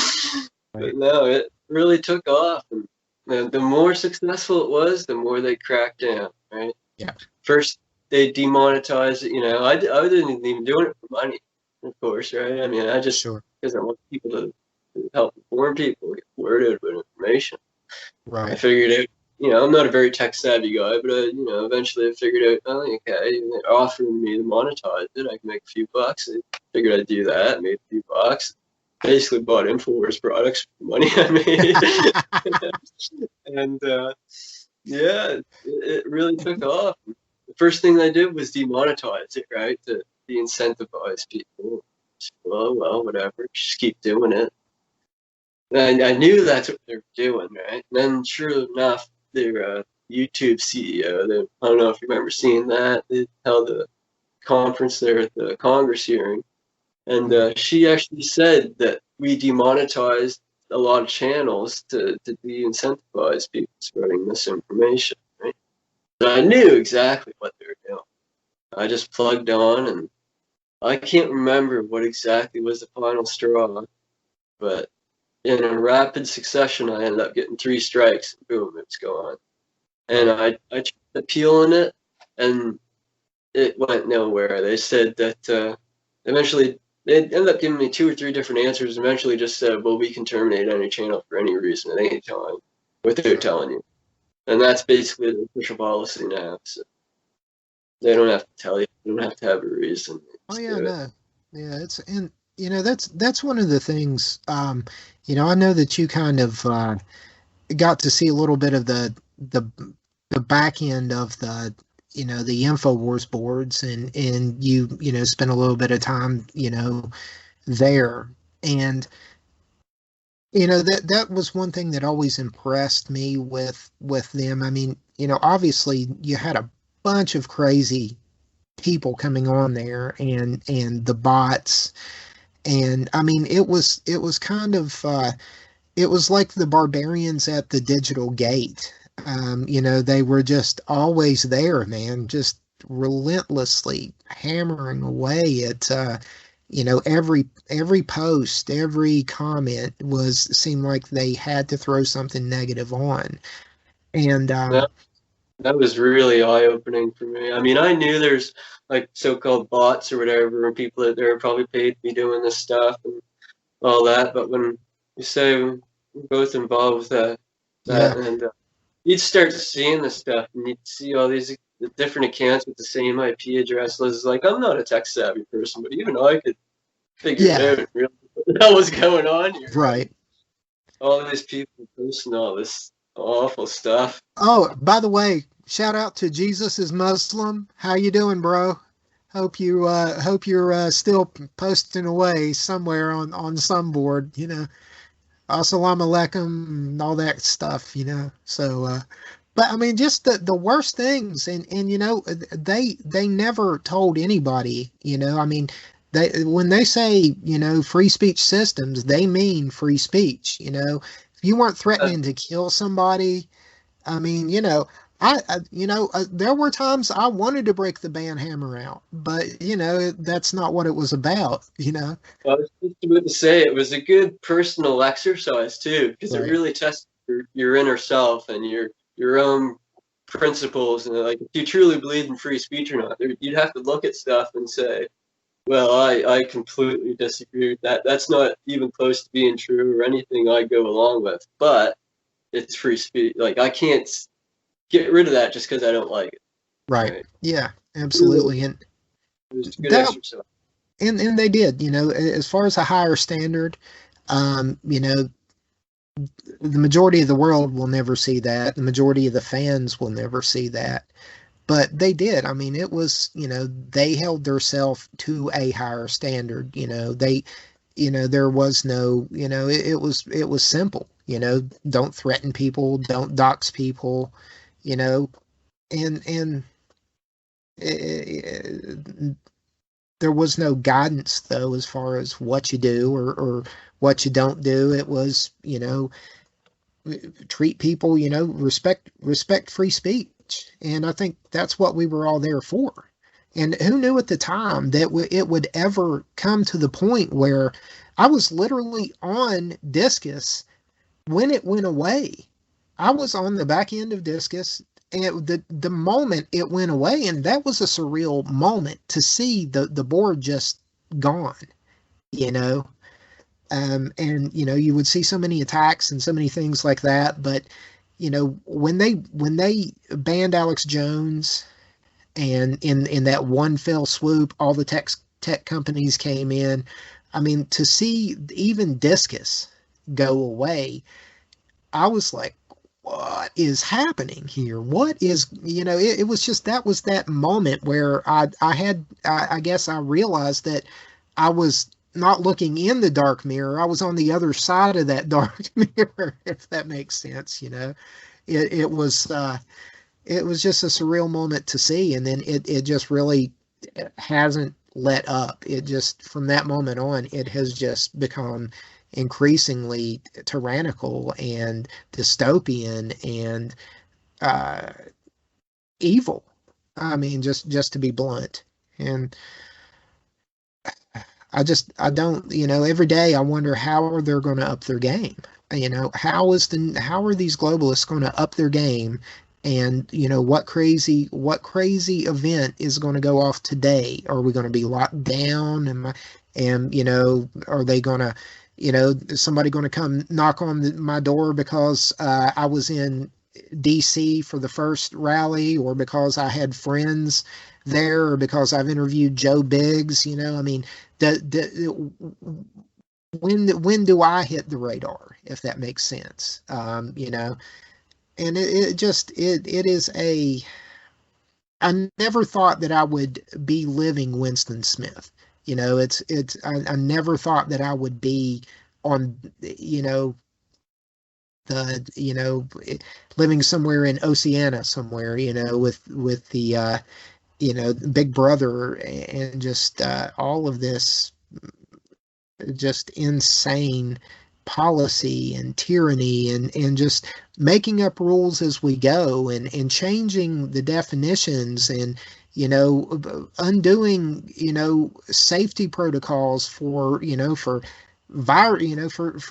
S1: Right.
S2: no, it really took off, and the more successful it was, the more they cracked down. Right?
S1: Yeah,
S2: First, they demonetized it. I didn't even do it for money, of course, right? I mean, I just
S1: sure.
S2: because I want people to help inform people, get word out about information. I
S1: Right.
S2: figured out, I'm not a very tech savvy guy, but eventually I figured out, oh, okay, they're offering me to monetize it. I can make a few bucks. I figured I'd do that, made a few bucks. Basically bought InfoWars products for the money I made. And yeah, it really took off. The first thing I did was demonetize it, right? To de-incentivize people. Well, whatever. Just keep doing it. And I knew that's what they were doing, right? And then, sure enough, their YouTube CEO, I don't know if you remember seeing that, they held a conference there at the Congress hearing, and
S1: Mm.
S2: she actually said that we demonetized a lot of channels to de-incentivize people spreading misinformation, right? I knew exactly what they were doing. I just plugged on, and I can't remember what exactly was the final straw, but in a rapid succession, I ended up getting 3 strikes. And boom, it was gone. And I tried appealing it, and it went nowhere. They said that eventually they ended up giving me 2 or 3 different answers. Eventually, just said, "Well, we can terminate any channel for any reason at any time," without telling you. And that's basically the official policy now. So they don't have to tell you. You don't have to have a reason.
S1: Oh
S2: Just
S1: yeah,
S2: do it.
S1: no, yeah, it's and that's one of the things. I know that you kind of got to see a little bit of the the back end of the InfoWars boards, and you spent a little bit of time there, and that was one thing that always impressed me with them. I mean, obviously you had a bunch of crazy people coming on there, and the bots, and I mean it was kind of it was like the barbarians at the digital gate. They were just always there, man, just relentlessly hammering away at every post, every comment seemed like they had to throw something negative on. And
S2: That, that was really eye-opening for me. I mean, I knew there's like so-called bots or whatever, and people that they're probably paid to be doing this stuff and all that. But when you say we're both involved with
S1: yeah,
S2: and you'd start seeing this stuff, and you'd see all these different accounts with the same IP address. It's like, I'm not a tech-savvy person, but even I could figure it
S1: yeah,
S2: out and realize what the hell was going on here.
S1: right.
S2: All these people posting all this awful stuff.
S1: Oh, by the way, shout out to Jesus is Muslim. How you doing, bro? Hope you're still posting away somewhere on some board, Assalamu alaikum and all that stuff, So but I mean just the worst things, and they never told anybody, I mean they when they say, free speech systems, they mean free speech, If you weren't
S2: Uh,
S1: threatening to kill somebody, I mean, there were times I wanted to break the band hammer out, but that's not what it was about.
S2: I was just about to say it was a good personal exercise too, because it
S1: Right.
S2: really tests your inner self and your own principles, and like if you truly believe in free speech or not, you'd have to look at stuff and say, well, I completely disagree with that. That's not even close to being true or anything I go along with, but it's free speech. Like I can't get rid of that just because I don't like it.
S1: Right.
S2: Right?
S1: Yeah,
S2: Really,
S1: absolutely. And
S2: it was a good
S1: that
S2: exercise.
S1: and they did, as far as a higher standard, um, you know, the majority of the world will never see that. The majority of the fans will never see that. But they did. I mean, it was, they held themselves to a higher standard. There was no, it was simple, don't threaten people, don't dox people, you know, and it, there was no guidance though as far as what you do or what you don't do. It was, treat people, respect free speech. And I think that's what we were all there for. And who knew at the time that it would ever come to the point where I was literally on Discus when it went away. I was on the back end of Discus, and the moment it went away, and that was a surreal moment to see the board just gone, you know. And you would see so many attacks and so many things like that. But when they banned Alex Jones, and in that one fell swoop, all the tech companies came in. I mean, to see even Discus go away, I was like, what is happening here? What is, it was just, that was that moment where I guess I realized that I was not looking in the dark mirror. I was on the other side of that dark mirror, if that makes sense. It was just a surreal moment to see. And then it just really hasn't let up. It just, from that moment on, it has just become increasingly tyrannical and dystopian, and uh, evil. I mean, just to be blunt. And I don't, every day I wonder how are they going to up their game. How are these globalists going to up their game? And what crazy event is going to go off today? Are we going to be locked down? And are they going to, is somebody going to come knock on my door because I was in DC for the first rally, or because I had friends there, or because I've interviewed Joe Biggs? I mean, the when do I hit the radar, if that makes sense? And it is I never thought that I would be living Winston Smith. I never thought that I would be on, living somewhere in Oceania somewhere, with the, Big Brother, and just all of this just insane policy and tyranny, and just making up rules as we go, and changing the definitions, and undoing safety protocols for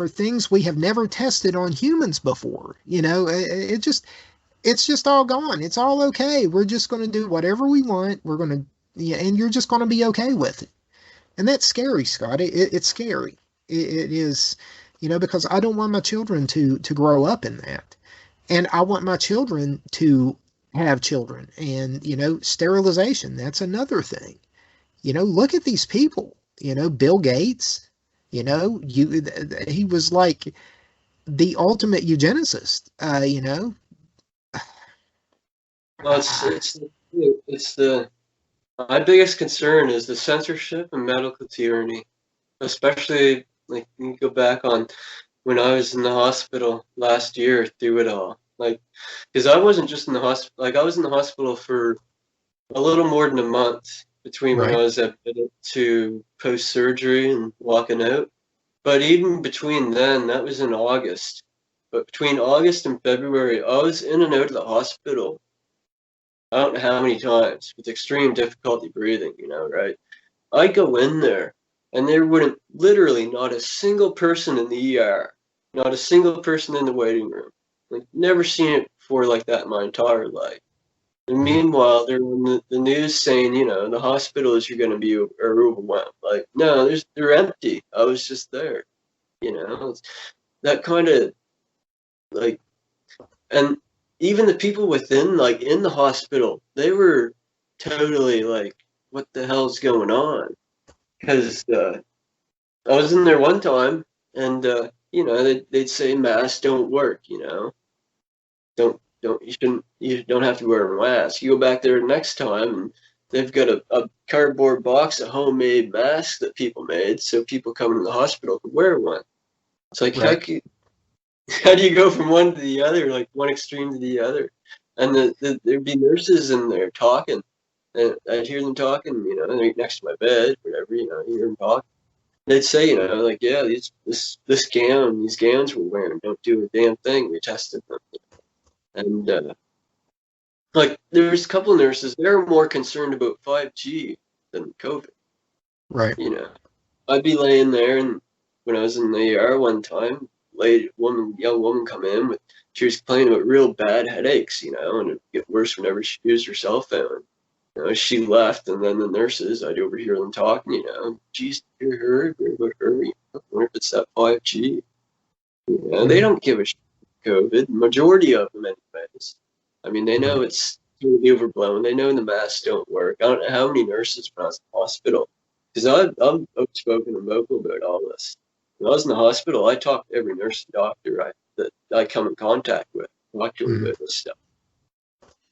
S1: things we have never tested on humans before. It's just all gone. It's all okay. We're just going to do whatever we want. We're going to, yeah, and you're just going to be okay with it. And that's scary, Scott. It's scary. It is, because I don't want my children to grow up in that. And I want my children to have children. And, sterilization, that's another thing. Look at these people, Bill Gates, he was like the ultimate eugenicist,
S2: Well, my biggest concern is the censorship and medical tyranny, especially like you go back on when I was in the hospital last year through it all. Like, because I wasn't just in the hospital, like I was in the hospital for a little more than a month between when I
S1: right,
S2: was admitted to post-surgery and walking out. But even between then, that was in August. But between August and February, I was in and out of the hospital I don't know how many times with extreme difficulty breathing, right? I go in there and there wouldn't literally not a single person in the ER, not a single person in the waiting room. Like never seen it before like that in my entire life. And
S1: mm,
S2: meanwhile, they're on the news saying, the hospitals are going to be are overwhelmed. Like, no, they're empty. I was just there, It's that kind of like, and even the people within, like in the hospital, they were totally like, what the hell's going on? Because I was in there one time, and they'd say masks don't work. You don't have to wear a mask. You go back there next time, and they've got a cardboard box of homemade masks that people made, so people coming to the hospital could wear one. It's like
S1: right,
S2: how do you go from one to the other, like one extreme to the other? And there'd be nurses in there talking, and I'd hear them talking, they're next to my bed, whatever, you hear them talk. They'd say, like, yeah, these gowns we're wearing don't do a damn thing. We tested them, and like there was a couple of nurses. They were more concerned about 5G than COVID.
S1: right.
S2: I'd be laying there, and when I was in the ER one time, young woman come in with, she was complaining about real bad headaches, and it'd get worse whenever she used her cell phone. She left, and then the nurses, I'd overhear them talking, geez, hear her, hear about her, I wonder if it's that 5G. They
S1: Mm,
S2: don't give a shit about COVID, majority of them anyways. I mean, they know
S1: right.
S2: it's totally overblown. They know the masks don't work. I don't know how many nurses when I was in the hospital, because I'm outspoken and vocal about all this. When I was in the hospital, I talked to every nurse and doctor that I come in contact with, talk to them
S1: Mm,
S2: about this stuff.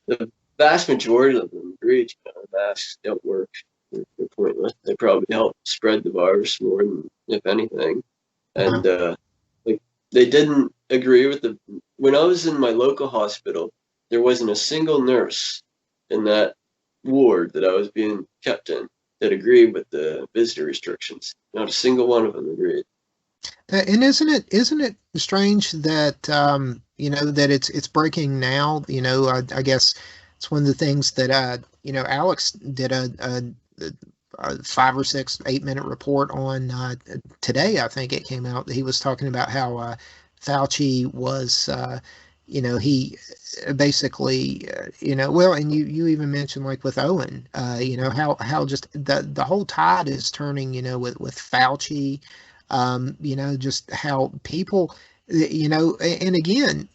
S2: The vast majority of them agreed, masks don't work. They're pointless. They probably help spread the virus more than if anything.
S1: wow.
S2: And like they didn't agree with when I was in my local hospital, there wasn't a single nurse in that ward that I was being kept in that agreed with the visitor restrictions. Not a single one of them agreed.
S1: And isn't it strange that that it's breaking now? I guess it's one of the things that Alex did a 5 or 6, 8 minute report on today. I think it came out that he was talking about how Fauci was, he basically, well, and you even mentioned like with Owen, how just the whole tide is turning, with Fauci, just how people, and again,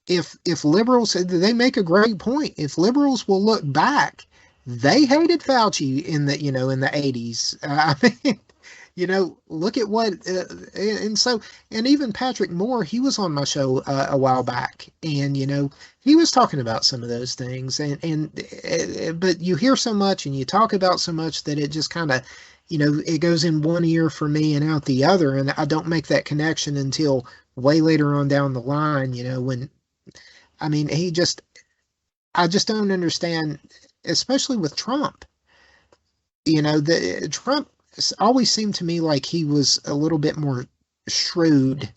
S1: if liberals, they make a great point. If liberals will look back, they hated Fauci in the 80s. I mean, look at what, and even Patrick Moore, he was on my show a while back, and he was talking about some of those things, but you hear so much and you talk about so much that it just kind of, it goes in one ear for me and out the other, and I don't make that connection until way later on down the line, when, I mean, I just don't understand, especially with Trump. The Trump always seemed to me like he was a little bit more shrewd,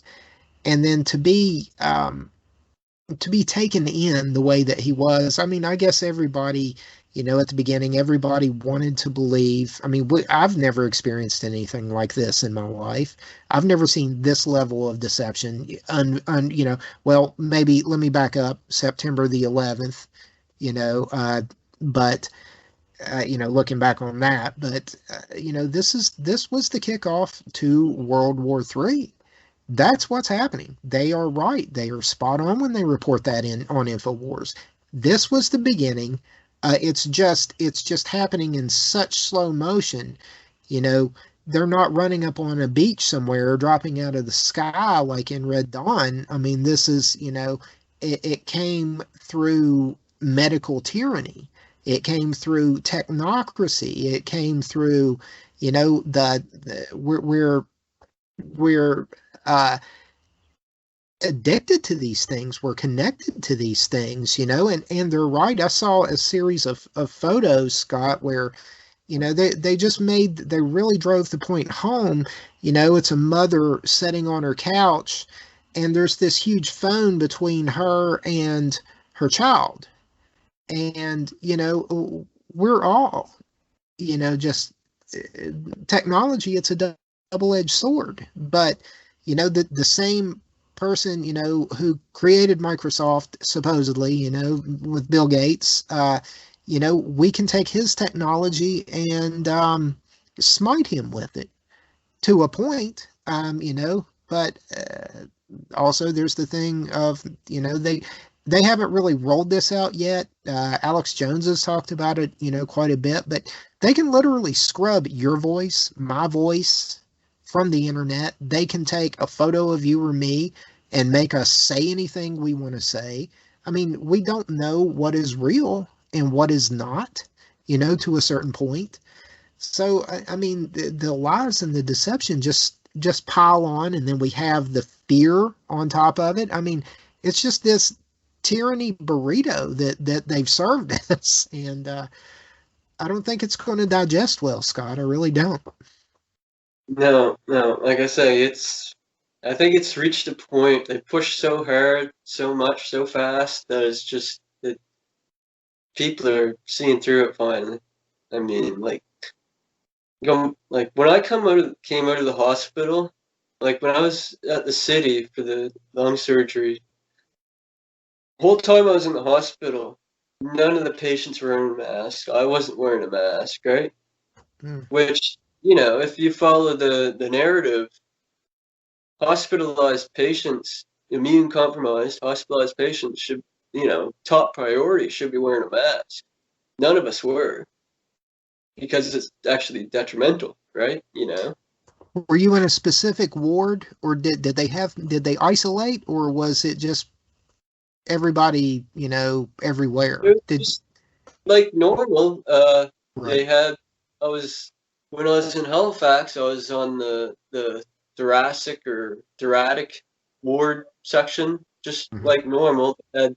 S1: and then to be taken in the way that he was. I mean, I guess everybody, at the beginning, everybody wanted to believe. I mean, I've never experienced anything like this in my life. I've never seen this level of deception. Well, maybe let me back up. September the 11th, but looking back on that, but this was the kickoff to World War III. That's what's happening. They are right. They are spot on when they report that on InfoWars. This was the beginning. It's just happening in such slow motion. They're not running up on a beach somewhere or dropping out of the sky like in Red Dawn. I mean, this is, it came through medical tyranny. It came through technocracy. It came through, we're addicted to these things. We're connected to these things, and they're right. I saw a series of photos, Scott, where, they really drove the point home. It's a mother sitting on her couch, and there's this huge phone between her and her child. And, we're all, just technology, it's a double-edged sword. But, the same person, who created Microsoft, supposedly, with Bill Gates, we can take his technology and smite him with it to a point, but also there's the thing of, they haven't really rolled this out yet. Alex Jones has talked about it, quite a bit, but they can literally scrub your voice, my voice from the internet. They can take a photo of you or me and make us say anything we want to say. I mean, we don't know what is real and what is not, to a certain point. So, I mean, the lies and the deception just pile on, and then we have the fear on top of it. I mean, it's just this tyranny burrito that they've served us, and I don't think it's going to digest well, Scott. I really don't.
S2: No. Like I say, I think it's reached a point. They push so hard, so much, so fast that it's just that people are seeing through it finally. I mean, like when I came out of the hospital, like when I was at the city for the lung surgery, the whole time I was in the hospital, none of the patients were wearing a mask. I wasn't wearing a mask, right? Which, if you follow the narrative, hospitalized patients, immune compromised, hospitalized patients should, top priority should be wearing a mask. None of us were, because it's actually detrimental, right?
S1: Were you in a specific ward, or did they isolate, or was it just everybody, everywhere?
S2: It was just like normal.
S1: Right.
S2: When I was in Halifax, I was on the thoracic or thoracic ward section, just like normal. Had,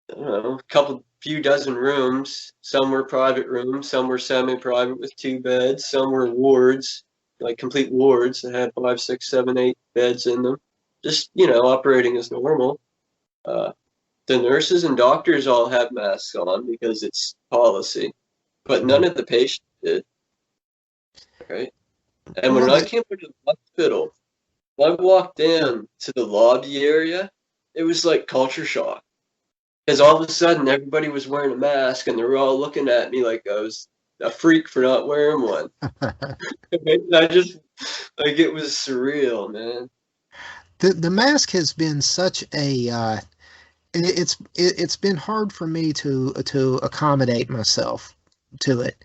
S2: I don't know, few dozen rooms. Some were private rooms, some were semi-private with 2 beds, some were wards, like complete wards that had 5, 6, 7, 8 beds in them. Just, operating as normal. the nurses and doctors all had masks on because it's policy, but none of the patients did, right? And when
S1: Well,
S2: I came into the hospital, I walked in to the lobby area, it was like culture shock. Because all of a sudden everybody was wearing a mask and they were all looking at me like I was a freak for not wearing one. I just, like, it was surreal, man.
S1: the mask has been such a it's been hard for me to accommodate myself to it.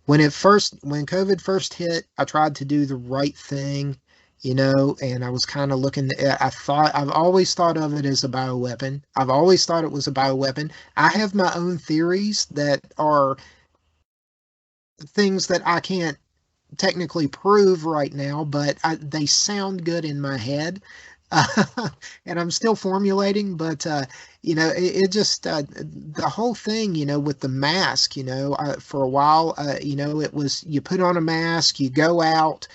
S1: When COVID first hit, I tried to do the right thing, and I was kind of looking I've always thought of it as a bioweapon. I've always thought it was a bioweapon. I have my own theories that are things that I can't technically prove right now, but they sound good in my head. And I'm still formulating, but it just the whole thing, with the mask, for a while, it was you put on a mask, you go out,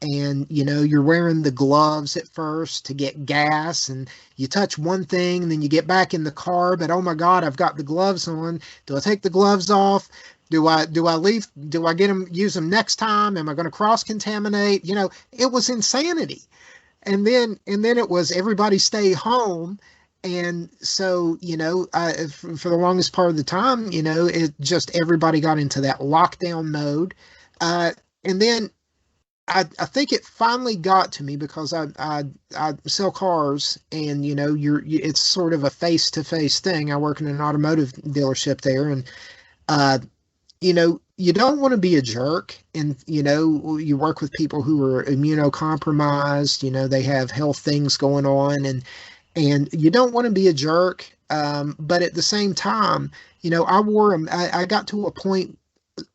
S1: and you're wearing the gloves at first to get gas, and you touch one thing, and then you get back in the car, but oh my God, I've got the gloves on. Do I take the gloves off? Do I leave? Do I use them next time? Am I going to cross contaminate? It was insanity. And then it was everybody stay home. And so, for the longest part of the time, it just everybody got into that lockdown mode. And then I think it finally got to me because I sell cars, and it's sort of a face to face thing. I work in an automotive dealership there, and you don't want to be a jerk, and you work with people who are immunocompromised. They have health things going on, and you don't want to be a jerk. But at the same time, I wore them. I got to a point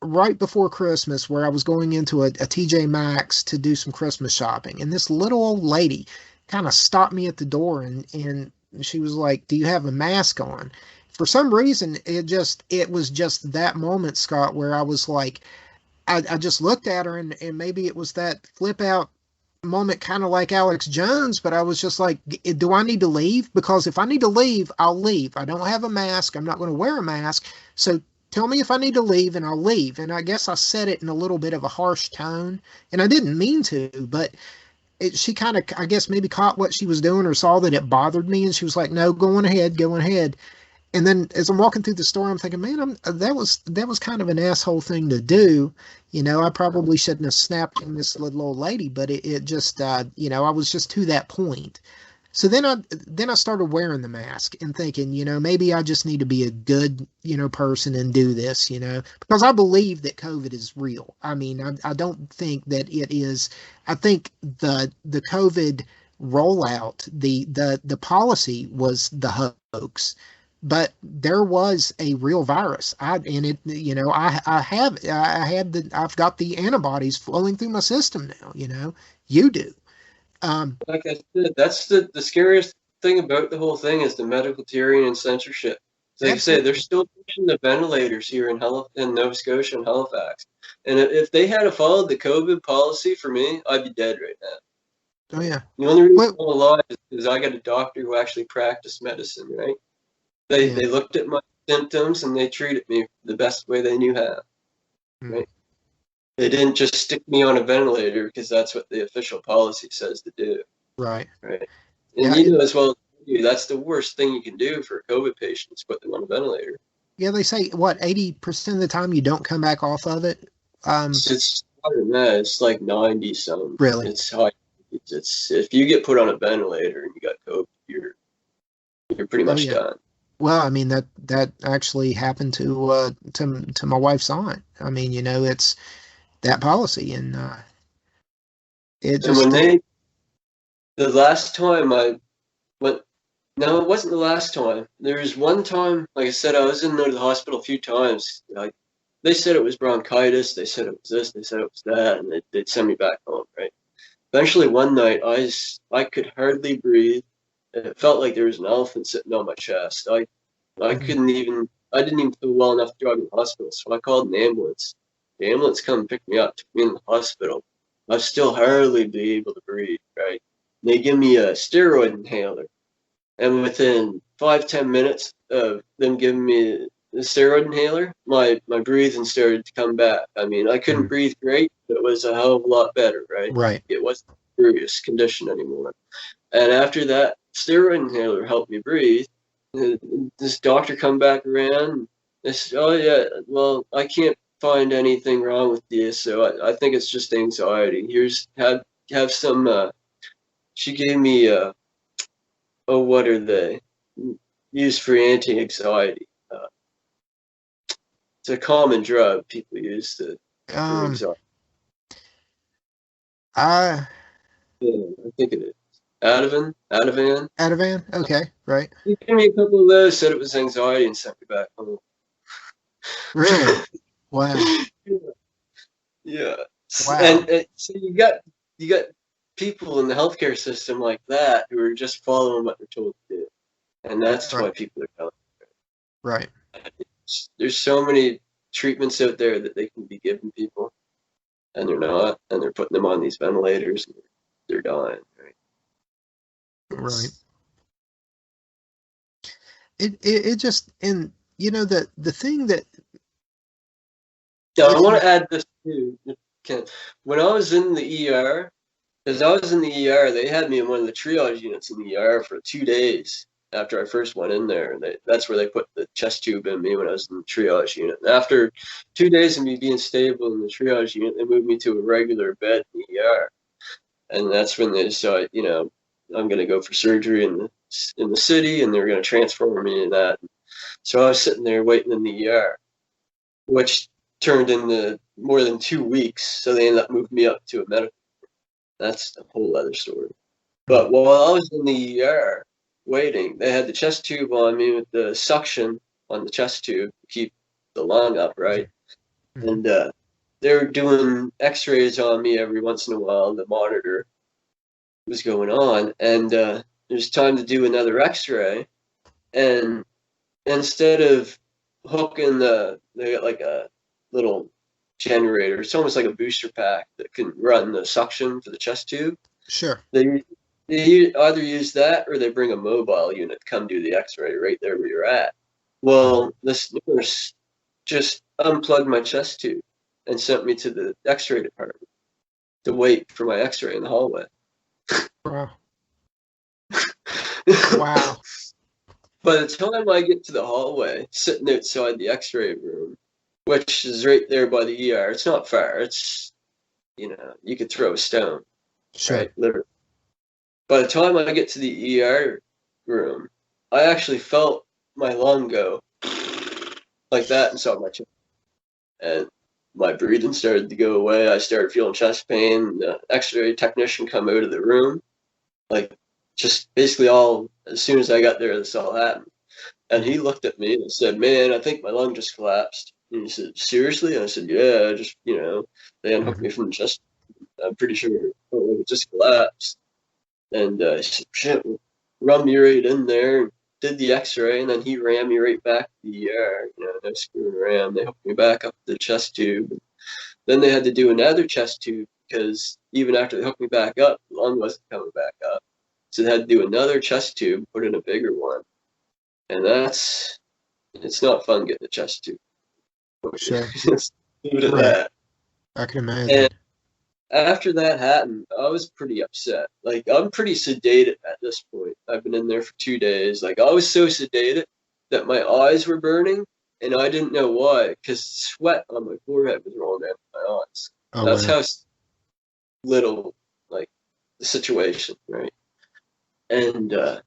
S1: right before Christmas where I was going into a TJ Maxx to do some Christmas shopping, and this little old lady kind of stopped me at the door, and she was like, "Do you have a mask on?" For some reason, it was just that moment, Scott, where I was like, I just looked at her, and maybe it was that flip out moment, kind of like Alex Jones, but I was just like, do I need to leave? Because if I need to leave, I'll leave. I don't have a mask. I'm not going to wear a mask. So tell me if I need to leave, and I'll leave. And I guess I said it in a little bit of a harsh tone, and I didn't mean to, but she kind of, I guess, maybe caught what she was doing or saw that it bothered me, and she was like, no, go on ahead, go on ahead. And then as I'm walking through the store, I'm thinking, man, that was kind of an asshole thing to do. I probably shouldn't have snapped in this little old lady, but it just, I was just to that point. So then I started wearing the mask and thinking, maybe I just need to be a good, person and do this, because I believe that COVID is real. I mean, I don't think that it is. I think the COVID rollout, the policy was the hoax. But there was a real virus. I've got the antibodies flowing through my system now. You do.
S2: Like I said, that's the scariest thing about the whole thing is the medical tyranny and censorship. Like I say, they're still pushing the ventilators here in Nova Scotia and Halifax. And if they had followed the COVID policy for me, I'd be dead right now.
S1: Oh yeah.
S2: The only reason I'm alive is because I got a doctor who actually practiced medicine, right? They looked at my symptoms and they treated me the best way they knew how. Right? They didn't just stick me on a ventilator because that's what the official policy says to do.
S1: Right.
S2: Right. And you know as well as you, that's the worst thing you can do for a COVID patient is put them on a ventilator.
S1: Yeah, they say 80% of the time you don't come back off of it.
S2: It's higher than that. It's like 90 something.
S1: Really?
S2: It's high. It's if you get put on a ventilator and you got COVID, you're pretty much done.
S1: Well, I mean that actually happened to my wife's aunt. I mean, it's that policy, and it just.
S2: And when the last time I went, no, it wasn't the last time. There was one time, like I said, I was in the hospital a few times. Like they said it was bronchitis, they said it was this, they said it was that, and they'd send me back home. Right. Eventually, one night, I could hardly breathe. It felt like there was an elephant sitting on my chest. I didn't even feel well enough to drive to the hospital, so I called an ambulance. The ambulance come and picked me up, took me in the hospital. I was still hardly be able to breathe, right? They give me a steroid inhaler, And within 5-10 minutes of them giving me the steroid inhaler, my breathing started to come back. I mean, I couldn't breathe great, but it was a hell of a lot better, right?
S1: Right.
S2: It wasn't a serious condition anymore. And after that steroid inhaler helped me breathe, this doctor come back around. They said, "Oh yeah, well, I can't find anything wrong with you, so I think it's just anxiety. Here's have some." She gave me what are they used for anti-anxiety? It's a common drug people use for anxiety.
S1: I
S2: think it is Ativan.
S1: Okay, right.
S2: He gave me a couple of those, said it was anxiety, and sent me back home.
S1: Really? Wow.
S2: Yeah.
S1: Wow.
S2: And so you got people in the healthcare system like that who are just following what they're told to do, and that's why people are telling.
S1: Right.
S2: There's so many treatments out there that they can be giving people, and they're not, and they're putting them on these ventilators, and they're dying.
S1: Right. It just, and you know, the thing that.
S2: Yeah, I want to add this too. When I was in the ER, because I was in the ER, they had me in one of the triage units in the ER for 2 days after I first went in there. And that's where they put the chest tube in me when I was in the triage unit. And after 2 days of me being stable in the triage unit, they moved me to a regular bed in the ER. And that's when they decided, I'm going to go for surgery in the city, and they're going to transfer me into that. So I was sitting there waiting in the ER, which turned into more than 2 weeks. So they ended up moving me up to a medical. That's a whole other story. But while I was in the ER waiting, they had the chest tube on me with the suction on the chest tube to keep the lung up, right? And they were doing x-rays on me every once in a while. The monitor was going on, and there's time to do another x-ray. And instead of hooking they got like a little generator. It's almost like a booster pack that can run the suction for the chest tube.
S1: Sure.
S2: They either use that or they bring a mobile unit to come do the x-ray right there where you're at. Well, this nurse just unplugged my chest tube and sent me to the x-ray department to wait for my x-ray in the hallway.
S1: Wow. Wow.
S2: By the time I get to the hallway, sitting outside the x-ray room, which is right there by the ER, it's not far. It's, you could throw a stone.
S1: Sure.
S2: Right? Literally. By the time I get to the ER room, I actually felt my lung go like that inside my chest. And my breathing started to go away. I started feeling chest pain. The x-ray technician come out of the room. Like, just basically as soon as I got there, this all happened. And he looked at me and said, "Man, I think my lung just collapsed." And he said, "Seriously?" And I said, "Yeah, just, they unhooked me from the chest. I'm pretty sure it just collapsed." And he said, "Shit, run me right in there." And did the x-ray, and then he ran me right back to the ER. No screwing around. They hooked me back up the chest tube. Then they had to do another chest tube because even after they hooked me back up, the lung wasn't coming back up. So they had to do another chest tube, put in a bigger one. And it's not fun getting a chest tube.
S1: Sure.
S2: Leave it at that.
S1: I can imagine.
S2: And after that happened, I was pretty upset. Like, I'm pretty sedated at this point. I've been in there for 2 days. Like, I was so sedated that my eyes were burning, and I didn't know why, because sweat on my forehead was rolling down my eyes.
S1: Oh,
S2: that's
S1: wow.
S2: how little, the situation, right? And at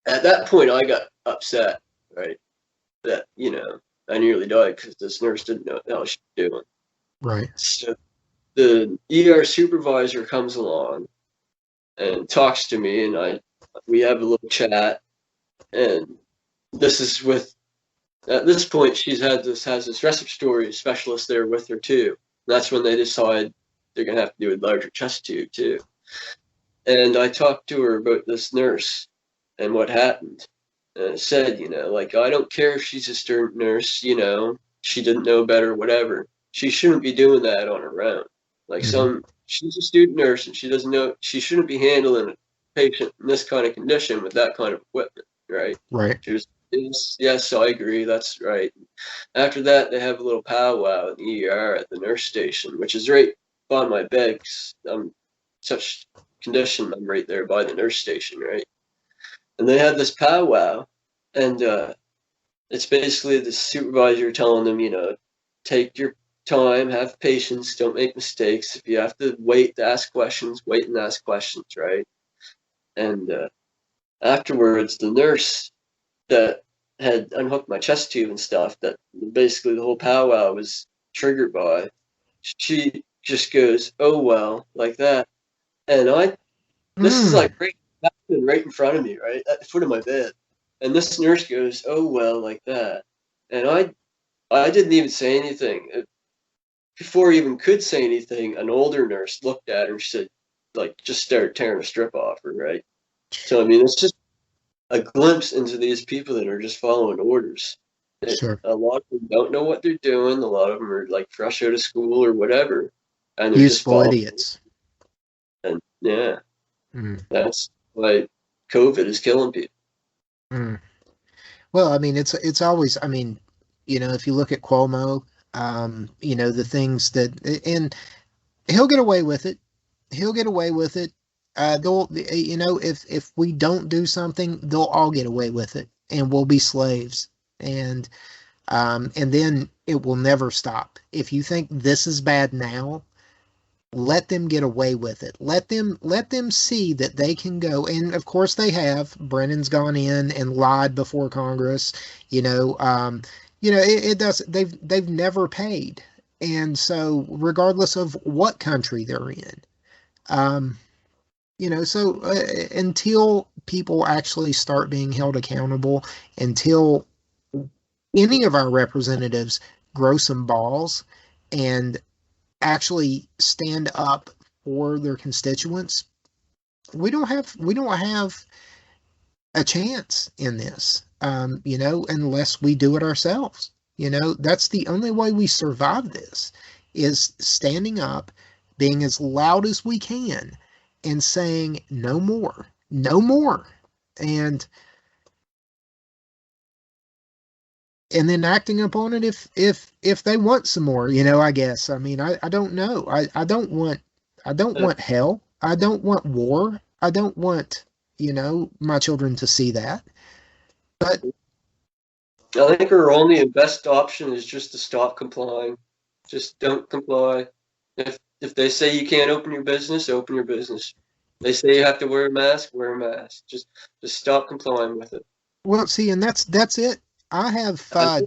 S2: that point, I got upset, right? That, I nearly died because this nurse didn't know what the hell she was doing.
S1: Right.
S2: So the ER supervisor comes along and talks to me, and we have a little chat. And this is at this point, has this respiratory specialist there with her too. And that's when they decide they're going to have to do a larger chest tube too. And I talked to her about this nurse and what happened. And I said, I don't care if she's a student nurse, she didn't know better, whatever. She shouldn't be doing that on her own. She's a student nurse and she doesn't know, she shouldn't be handling patient in this kind of condition with that kind of equipment, right?
S1: Right.
S2: She was, yes, I agree, that's right. After that, they have a little powwow in the ER at the nurse station, which is right by my bed, 'cause I'm such condition, I'm right there by the nurse station, right? And they had this powwow, and it's basically the supervisor telling them, take your time, have patience, don't make mistakes. If you have to wait to ask questions, wait and ask questions, right? And afterwards, the nurse that had unhooked my chest tube and stuff, that basically the whole powwow was triggered by, she just goes, "Oh well," like that. And this is like right in front of me, right at the foot of my bed. And this nurse goes, "Oh well," like that. And I didn't even say anything. Before I even could say anything, an older nurse looked at her and said, like, just started tearing a strip off her, right? So, I mean, it's just a glimpse into these people that are just following orders.
S1: Sure.
S2: A lot of them don't know what they're doing. A lot of them are like fresh out of school or whatever. And they're just
S1: Useful
S2: following.
S1: idiots.
S2: And yeah, that's why COVID is killing people.
S1: Well, I mean, it's always, I mean, if you look at Cuomo, the things that, and he'll get away with it. He'll get away with it. They'll, if we don't do something, they'll all get away with it, and we'll be slaves. And then it will never stop. If you think this is bad now, let them get away with it. Let them see that they can go. And of course they have. Brennan's gone in and lied before Congress. It does. They've never paid. And so regardless of what country they're in, until people actually start being held accountable, until any of our representatives grow some balls and actually stand up for their constituents, we don't have a chance in this, unless we do it ourselves. That's the only way we survive this, is standing up, being as loud as we can, and saying no more, no more, and then acting upon it if they want some more, I guess. I mean, I don't know. I don't want hell. I don't want war. I don't want, my children to see that. But
S2: I think our only and best option is just to stop complying. Just don't comply. If they say you can't open your business, open your business. They say you have to wear a mask, wear a mask. Just stop complying with it.
S1: Well, see, and that's it. I have
S2: I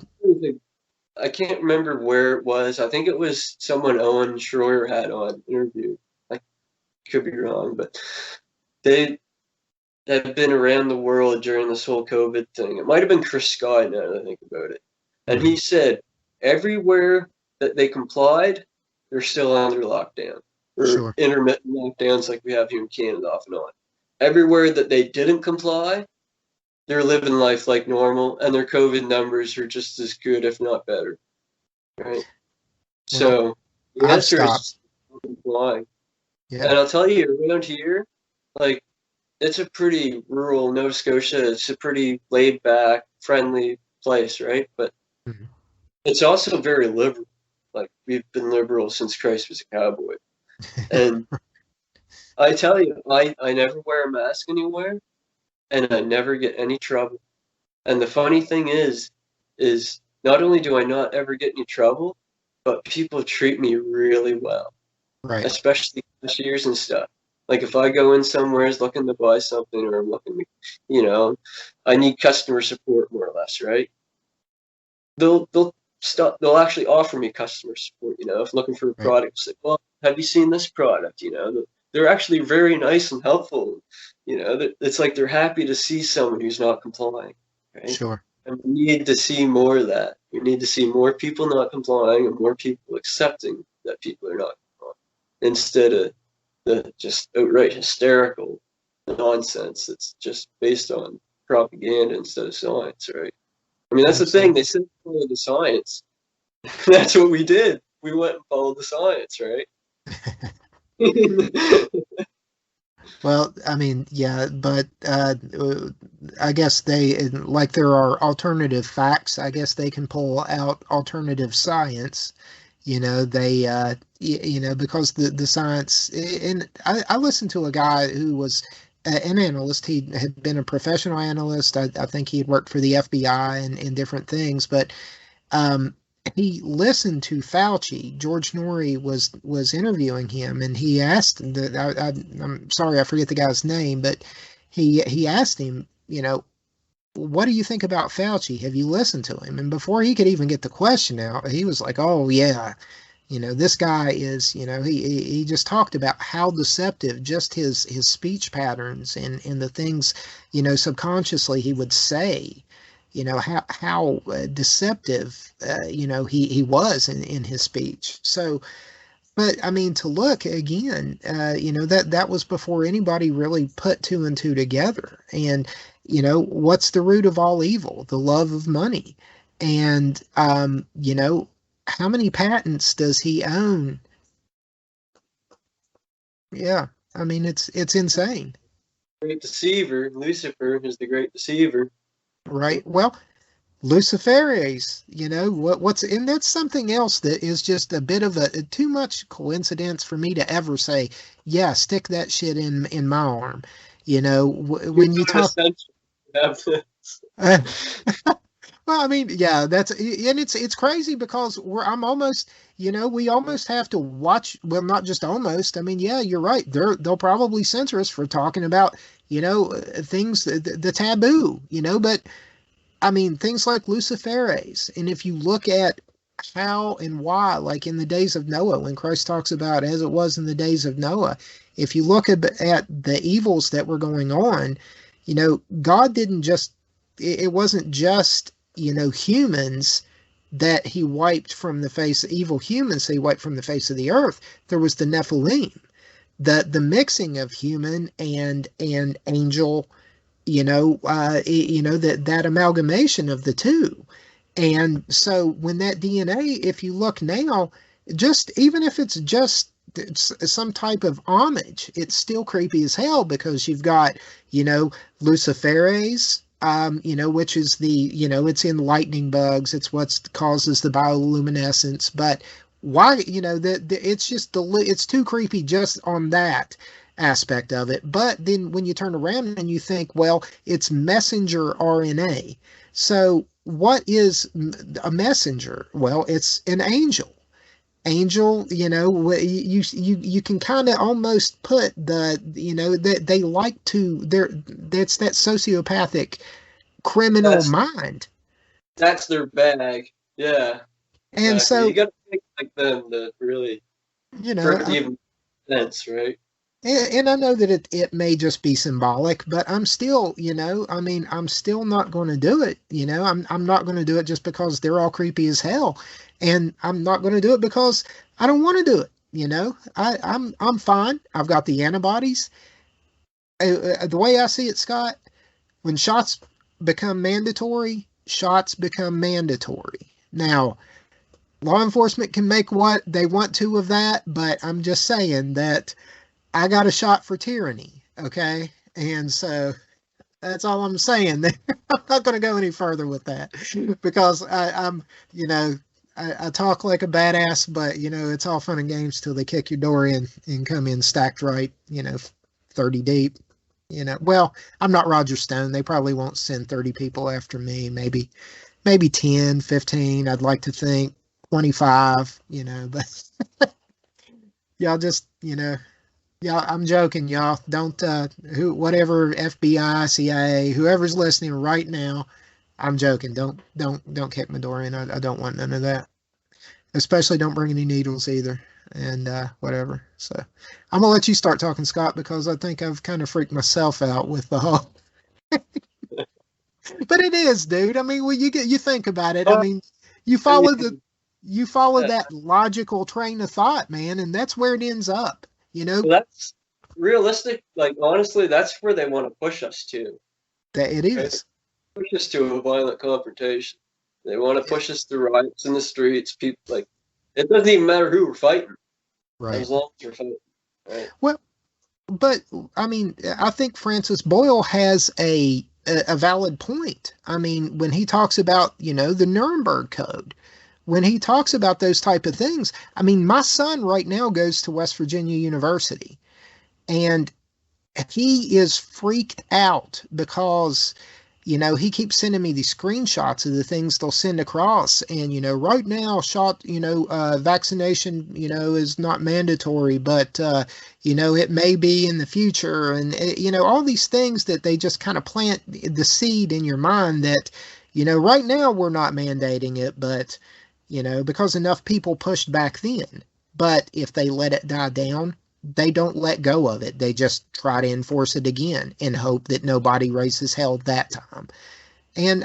S2: can't remember where it was. I think it was someone Owen Schroyer had on interview. I could be wrong, but they have been around the world during this whole COVID thing. It might have been Chris Sky, now that I think about it. And he said everywhere that they complied, they're still under lockdown. Or intermittent lockdowns like we have here in Canada off and on. Everywhere that they didn't comply, they're living life like normal, and their COVID numbers are just as good, if not better. Right? So the answer is complying. Yeah. And I'll tell you, around here, like, it's a pretty rural Nova Scotia. It's a pretty laid-back, friendly place, right? But it's also very liberal. Like, we've been liberal since Christ was a cowboy. And I tell you, I never wear a mask anywhere, and I never get any trouble. And the funny thing is not only do I not ever get any trouble, but people treat me really well.
S1: Right.
S2: Especially cashiers and stuff. Like, if I go in somewhere looking to buy something, or I'm looking to, I need customer support, more or less, right? They'll actually offer me customer support, if looking for a product. Say, well, have you seen this product? They're actually very nice and helpful. It's like they're happy to see someone who's not complying. Right?
S1: Sure.
S2: And we need to see more of that. We need to see more people not complying and more people accepting that people are not complying, instead of the just outright hysterical nonsense that's just based on propaganda instead of science, right? I mean, that's the thing. They said follow the science. That's what we did. We went and followed the science, right?
S1: Well, I mean, yeah, but I guess like there are alternative facts. I guess they can pull out alternative science. Because the science. And I listened to a guy who was an analyst. He had been a professional analyst. I think he had worked for the FBI and different things, but um, he listened to Fauci. George Norrie was interviewing him, and he asked I'm sorry, I forget the guy's name, but he asked him, what do you think about Fauci? Have you listened to him? And before he could even get the question out, he was like, oh yeah, this guy is, he just talked about how deceptive just his speech patterns and the things, subconsciously he would say, how deceptive, he was in his speech. So, but I mean, to look again, that was before anybody really put two and two together. And, what's the root of all evil? The love of money. And, how many patents does he own? Yeah. I mean, it's insane.
S2: Great deceiver, Lucifer is the great deceiver.
S1: Right. Well, Luciferase, what's and that's something else that is just a bit of a too much coincidence for me to ever say, yeah, stick that shit in my arm. When you talk. Well, I mean, yeah, and it's crazy because I'm almost, we almost have to watch. Well, not just almost. I mean, yeah, you're right. They'll probably censor us for talking about, things the taboo, but. I mean, things like Luciferase. And if you look at how and why, like in the days of Noah, when Christ talks about as it was in the days of Noah, if you look at the evils that were going on, God didn't just, it wasn't just, humans that he wiped from the face, evil humans he wiped from the face of the earth. There was the Nephilim, the mixing of human and angel, that amalgamation of the two. And so when that DNA, if you look now, just even if it's some type of homage, it's still creepy as hell because you've got, Luciferase, which is it's in lightning bugs. It's what causes the bioluminescence. But why, it's too creepy just on that aspect of it. But then when you turn around and you think, well, it's messenger RNA. So what is a messenger? Well, it's an angel. Angel, you can kind of almost put that they like to, that's that sociopathic criminal mind.
S2: That's their bag. Yeah.
S1: And
S2: exactly.
S1: so
S2: you got to think like them to really for it to even sense, right?
S1: And I know that it may just be symbolic, but I'm still, I'm still not going to do it. I'm not going to do it just because they're all creepy as hell, and I'm not going to do it because I don't want to do it. I'm fine. I've got the antibodies. The way I see it, Scott, when shots become mandatory, shots become mandatory. Now, law enforcement can make what they want to of that, but I'm just saying that. I got a shot for tyranny, okay? And so that's all I'm saying. I'm not going to go any further with that because I'm, I talk like a badass, but, it's all fun and games till they kick your door in and come in stacked right, 30 deep. Well, I'm not Roger Stone. They probably won't send 30 people after me. Maybe 10, 15. I'd like to think 25, but y'all just, yeah, I'm joking, y'all. Don't whatever FBI, CIA, whoever's listening right now, I'm joking. Don't kick my door in. I don't want none of that. Especially don't bring any needles either, and whatever. So I'm gonna let you start talking, Scott, because I think I've kind of freaked myself out with the whole. But it is, dude. I mean, when you think about it. I mean, you follow that logical train of thought, man, and that's where it ends up.
S2: Well, that's realistic. Like, honestly, that's where they want to push us to.
S1: That it is.
S2: Push us to a violent confrontation. They want to push us to riots in the streets. People, like, it doesn't even matter who we're fighting.
S1: Right.
S2: As long as we're fighting. Right.
S1: Well, but I mean, I think Francis Boyle has a valid point. I mean, when he talks about, the Nuremberg Code, when he talks about those type of things, I mean, my son right now goes to West Virginia University, and he is freaked out because he keeps sending me these screenshots of the things they'll send across. And, right now, vaccination, is not mandatory, but, it may be in the future. And, all these things that they just kind of plant the seed in your mind that, right now we're not mandating it, but, because enough people pushed back then. But if they let it die down, they don't let go of it. They just try to enforce it again and hope that nobody raises hell that time. And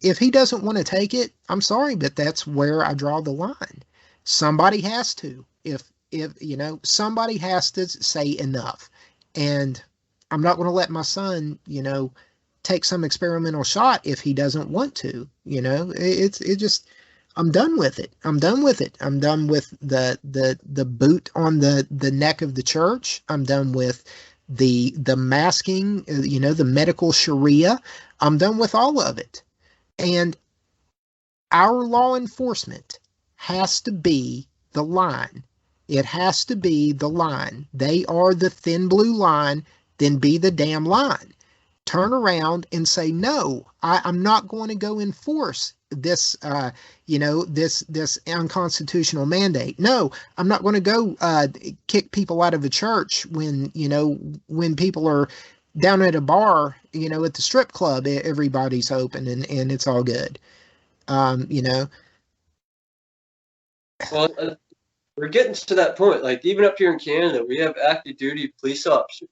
S1: if he doesn't want to take it, I'm sorry, but that's where I draw the line. Somebody has to. If somebody has to say enough. And I'm not going to let my son, take some experimental shot if he doesn't want to. I'm done with it. I'm done with it. I'm done with the boot on the neck of the church. I'm done with the masking, the medical Sharia. I'm done with all of it. And our law enforcement has to be the line. It has to be the line. They are the thin blue line, then be the damn line. Turn around and say, no, I'm not going to go enforce this, this unconstitutional mandate. No, I'm not going to go kick people out of a church when people are down at a bar, at the strip club, everybody's open and it's all good.
S2: Well, we're getting to that point. Like, even up here in Canada, we have active duty police officers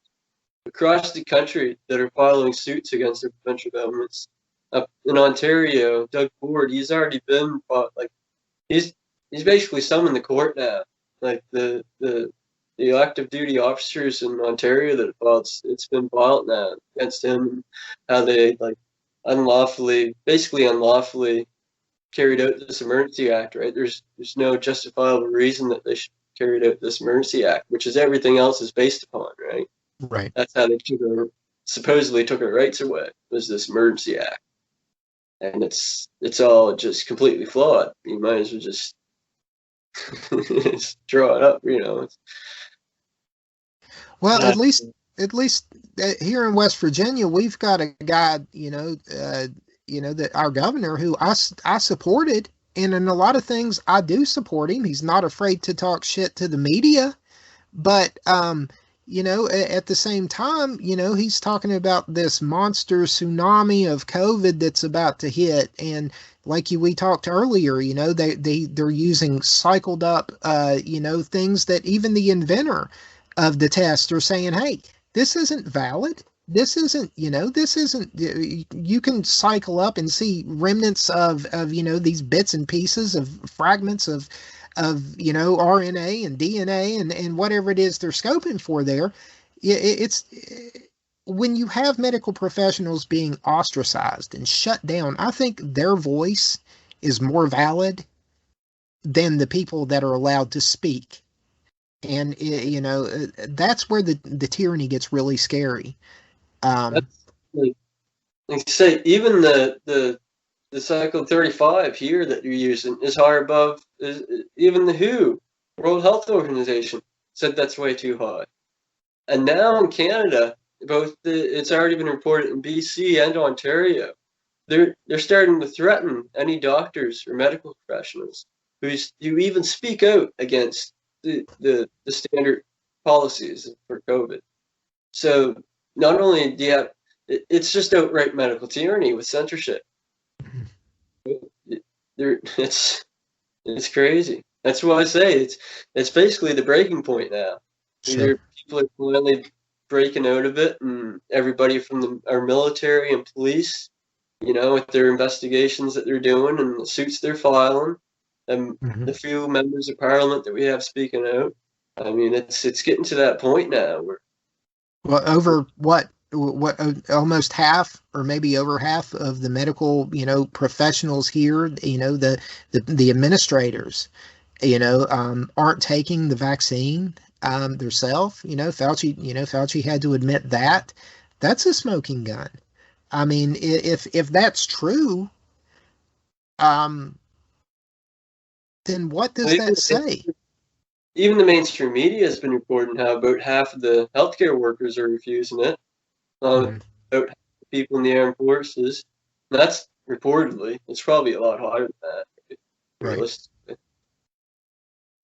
S2: across the country that are filing suits against their provincial governments. Up in Ontario, Doug Ford, he's already been fought. Like, he's basically summoned the court now. Like, the active duty officers in Ontario that filed, it's been filed now against him, and how they unlawfully carried out this emergency act. Right? There's no justifiable reason that they should carry out this emergency act, which is everything else is based upon. Right.
S1: Right.
S2: That's how they supposedly took our rights away, was this emergency act. And it's all just completely flawed. You might as well just draw it up,
S1: Well, at least here in West Virginia, we've got a guy, that our governor, who I supported, and in a lot of things I do support him. He's not afraid to talk shit to the media, but at the same time, he's talking about this monster tsunami of COVID that's about to hit. And like we talked earlier, they're using cycled up, things that even the inventor of the test are saying, hey, this isn't valid. This isn't, you can cycle up and see remnants of these bits and pieces of fragments of RNA and DNA and whatever it is they're scoping for there. It's when you have medical professionals being ostracized and shut down, I think their voice is more valid than the people that are allowed to speak. And, that's where the tyranny gets really scary.
S2: Like you say, even the Cycle 35 here that you're using is higher above, even the WHO, World Health Organization, said that's way too high. And now in Canada, it's already been reported in BC and Ontario, they're starting to threaten any doctors or medical professionals who even speak out against the standard policies for COVID. So not only do you have, it's just outright medical tyranny with censorship. It's crazy. That's why I say it's basically the breaking point now.
S1: Sure.
S2: Either people are finally breaking out of it, and everybody from our military and police, with their investigations that they're doing and the suits they're filing, and the few members of parliament that we have speaking out. I mean, it's getting to that point now where,
S1: well, over what almost half or maybe over half of the medical professionals here, the administrators aren't taking the vaccine. themselves. Fauci had to admit that. That's a smoking gun. I mean, if that's true, um, then what does
S2: Even
S1: that say?
S2: even the mainstream media has been reporting how about half of the healthcare workers are refusing it.
S1: Mhm.
S2: About half the people in the armed forces. And that's reportedly. It's probably a lot higher than that,
S1: Right.
S2: realistically.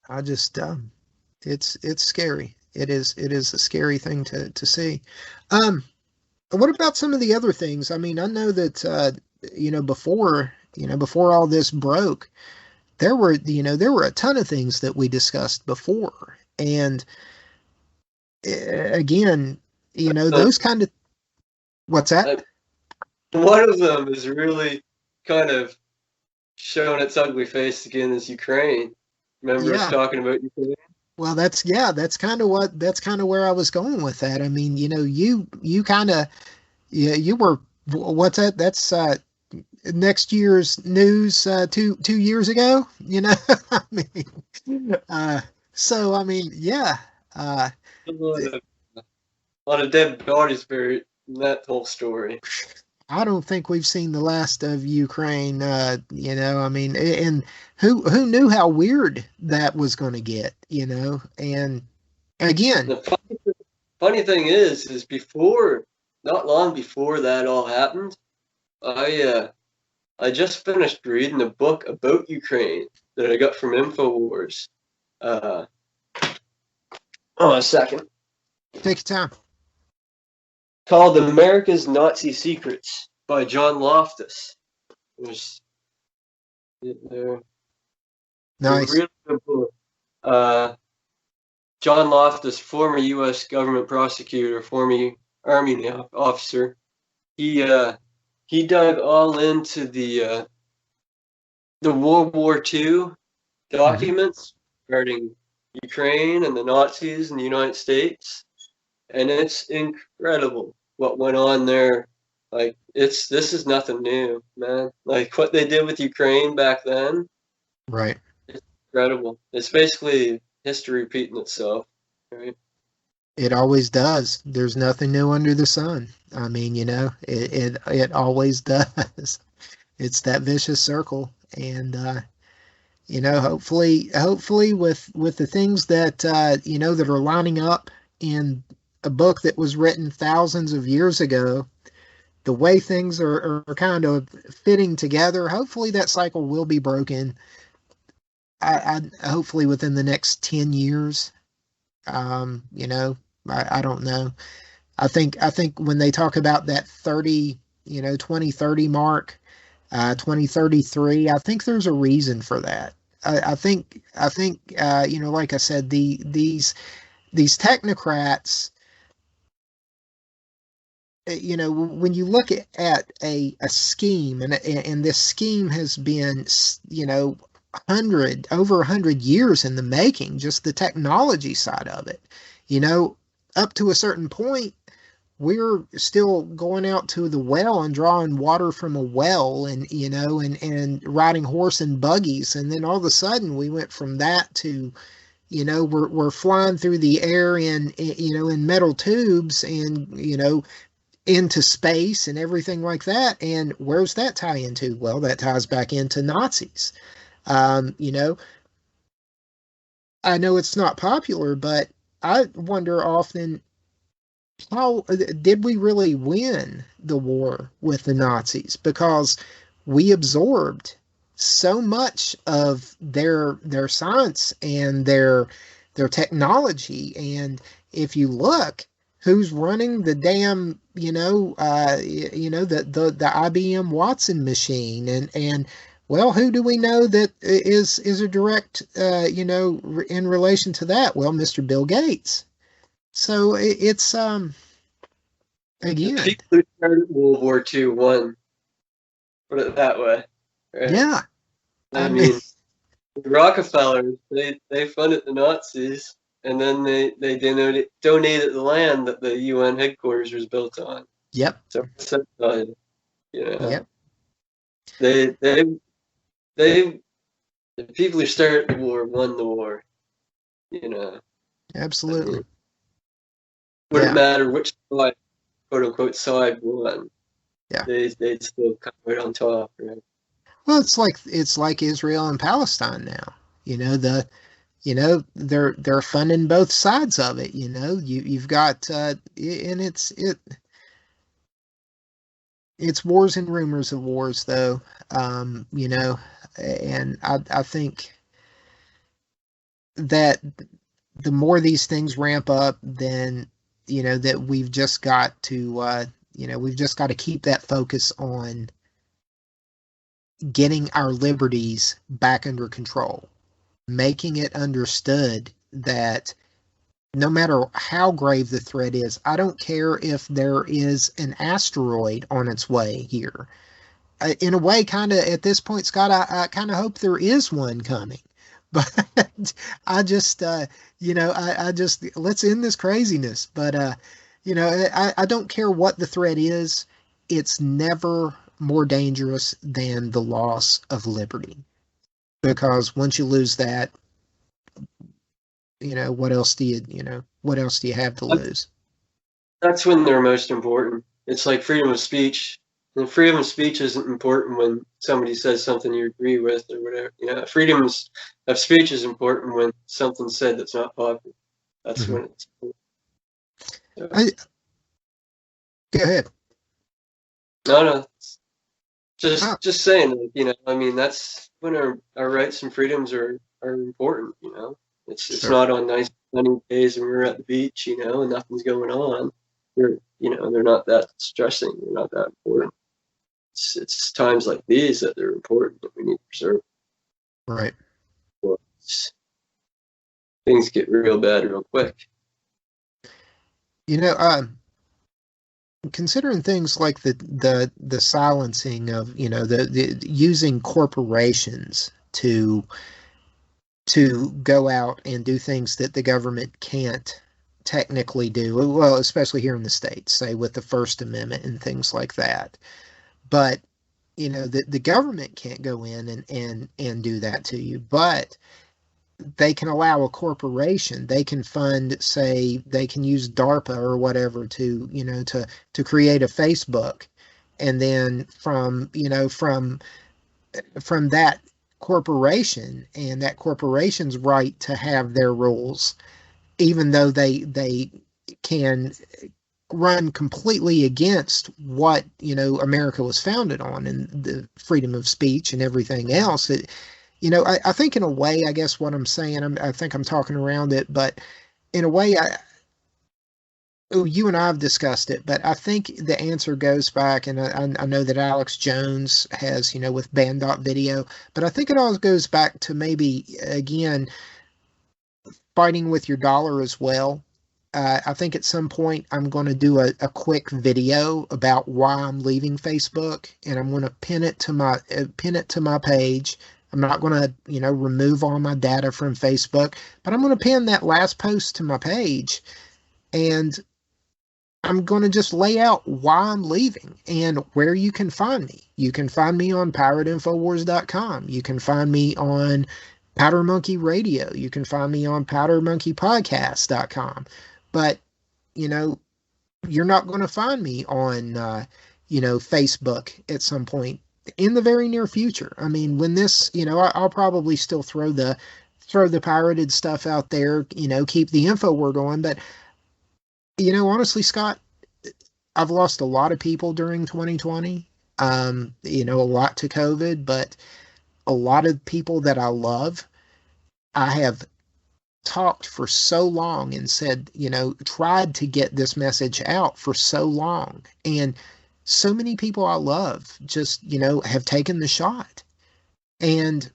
S1: I just, it's scary. It is a scary thing to see. Um, what about some of the other things? I mean, I know that before all this broke, there were a ton of things that we discussed before, and again,
S2: Uh,
S1: those kind of what's that?
S2: uh, One of them is really kind of showing its ugly face again is Ukraine. Remember us
S1: Yeah.
S2: talking about Ukraine?
S1: Well, that's kind of where I was going with that. I mean, you kind of you were what's that? That's next year's news 2 years ago. I mean, so I mean, yeah. Uh,
S2: A lot of dead bodies buried in that whole story.
S1: I don't think we've seen the last of Ukraine. I mean, and who knew how weird that was going to get? And again,
S2: The funny thing is before, not long before that all happened, I just finished reading a book about Ukraine that I got from Infowars. Uh, a second.
S1: take your time.
S2: Called America's Nazi Secrets by John Loftus. It was they're, they're
S1: Nice.
S2: really good book. Uh, John Loftus, former U.S. government prosecutor, former Army officer, he uh, he dug all into the World War II
S1: Hmm.
S2: documents regarding Ukraine and the Nazis in the United States, and it's incredible what went on there. Like this is nothing new, man. Like what they did with Ukraine back then,
S1: Right.
S2: it's incredible. It's basically history repeating itself, right?
S1: It always does. There's nothing new under the sun. I mean, it always does. It's that vicious circle, and hopefully with the things that that are lining up in a book that was written thousands of years ago, the way things are kind of fitting together, hopefully that cycle will be broken. Hopefully within the next 10 years. I don't know. I think when they talk about that 2030 mark, 2033, I think there's a reason for that. I think like I said, these technocrats, when you look at a scheme, and this scheme has been, over 100 years in the making, just the technology side of it, you know, up to a certain point, we're still going out to the well and drawing water from a well, and riding horse and buggies, and then all of a sudden we went from that to, we're flying through the air in metal tubes, and into space and everything like that. And where's that tie into? Well, that ties back into Nazis. um, you know I know it's not popular, but I wonder often, how did we really win the war with the Nazis? Because we absorbed so much of their science and their technology. And if you look, who's running the damn, the IBM Watson machine, and well, who do we know that is a direct, in relation to that? Well, Mr. Bill Gates. So it's
S2: The
S1: again,
S2: people who started World War II won. Put it that way, right?
S1: yeah. I
S2: I
S1: mean,
S2: mean, the Rockefellers they funded the Nazis, and then they donated the land that the UN headquarters was built on.
S1: yep,
S2: So it's set aside, you know,
S1: yep.
S2: they they they the people who started the war won the war, you know. I
S1: Absolutely.
S2: mean, wouldn't
S1: Yeah.
S2: matter which side, quote unquote, side won.
S1: Yeah.
S2: They'd still come right on top, right?
S1: Well, it's like Israel and Palestine now. They're funding both sides of it. You've got and it's wars and rumors of wars, though. And I think that the more these things ramp up, then that we've just got to keep that focus on getting our liberties back under control, making it understood that no matter how grave the threat is, I don't care if there is an asteroid on its way here. In a way, kind of at this point, Scott, I kind of hope there is one coming. But I just, I just, let's end this craziness. But, I don't care what the threat is. It's never more dangerous than the loss of liberty. Because once you lose that, what else do you have to lose?
S2: That's when they're most important. It's like freedom of speech. And freedom of speech isn't important when somebody says something you agree with or whatever. Freedom of speech is important when something's said that's not popular. That's
S1: Mhm.
S2: when it's important.
S1: I, Go ahead.
S2: No, no.
S1: Oh,
S2: Just saying, I mean, that's when our rights and freedoms are important. It's
S1: sure.
S2: not on nice sunny days when we're at the beach, and nothing's going on. They're not that stressing. They're not that important. It's times like these that they're important that we need to preserve.
S1: Right.
S2: Or things get real bad real quick.
S1: You know, considering things like the silencing of the using corporations to go out and do things that the government can't technically do, well, especially here in the States, say with the First Amendment and things like that. But the government can't go in and do that to you, but they can allow a corporation, they can fund, say they can use DARPA or whatever to create a Facebook, and then from that corporation and that corporation's right to have their rules, even though they can run completely against what America was founded on and the freedom of speech and everything else. I think in a way, I guess what I'm saying, I think I'm talking around it, but in a way, you and I have discussed it, but I think the answer goes back, and I know that Alex Jones has, with Band.video, but I think it all goes back to maybe, again, fighting with your dollar as well. I think at some point I'm going to do a quick video about why I'm leaving Facebook, and I'm going to pin it to my page. I'm not going to remove all my data from Facebook, but I'm going to pin that last post to my page, and I'm going to just lay out why I'm leaving and where you can find me. You can find me on PirateInfoWars.com. You can find me on Powder Monkey Radio. You can find me on PowderMonkeyPodcast.com. But, you know, you're not going to find me on, Facebook at some point in the very near future. I mean, when this, I'll probably still throw the pirated stuff out there, keep the info word on, but honestly, Scott, I've lost a lot of people during 2020. A lot to COVID, but a lot of people that I love, I have talked for so long and said, tried to get this message out for so long. And so many people I love just, have taken the shot. And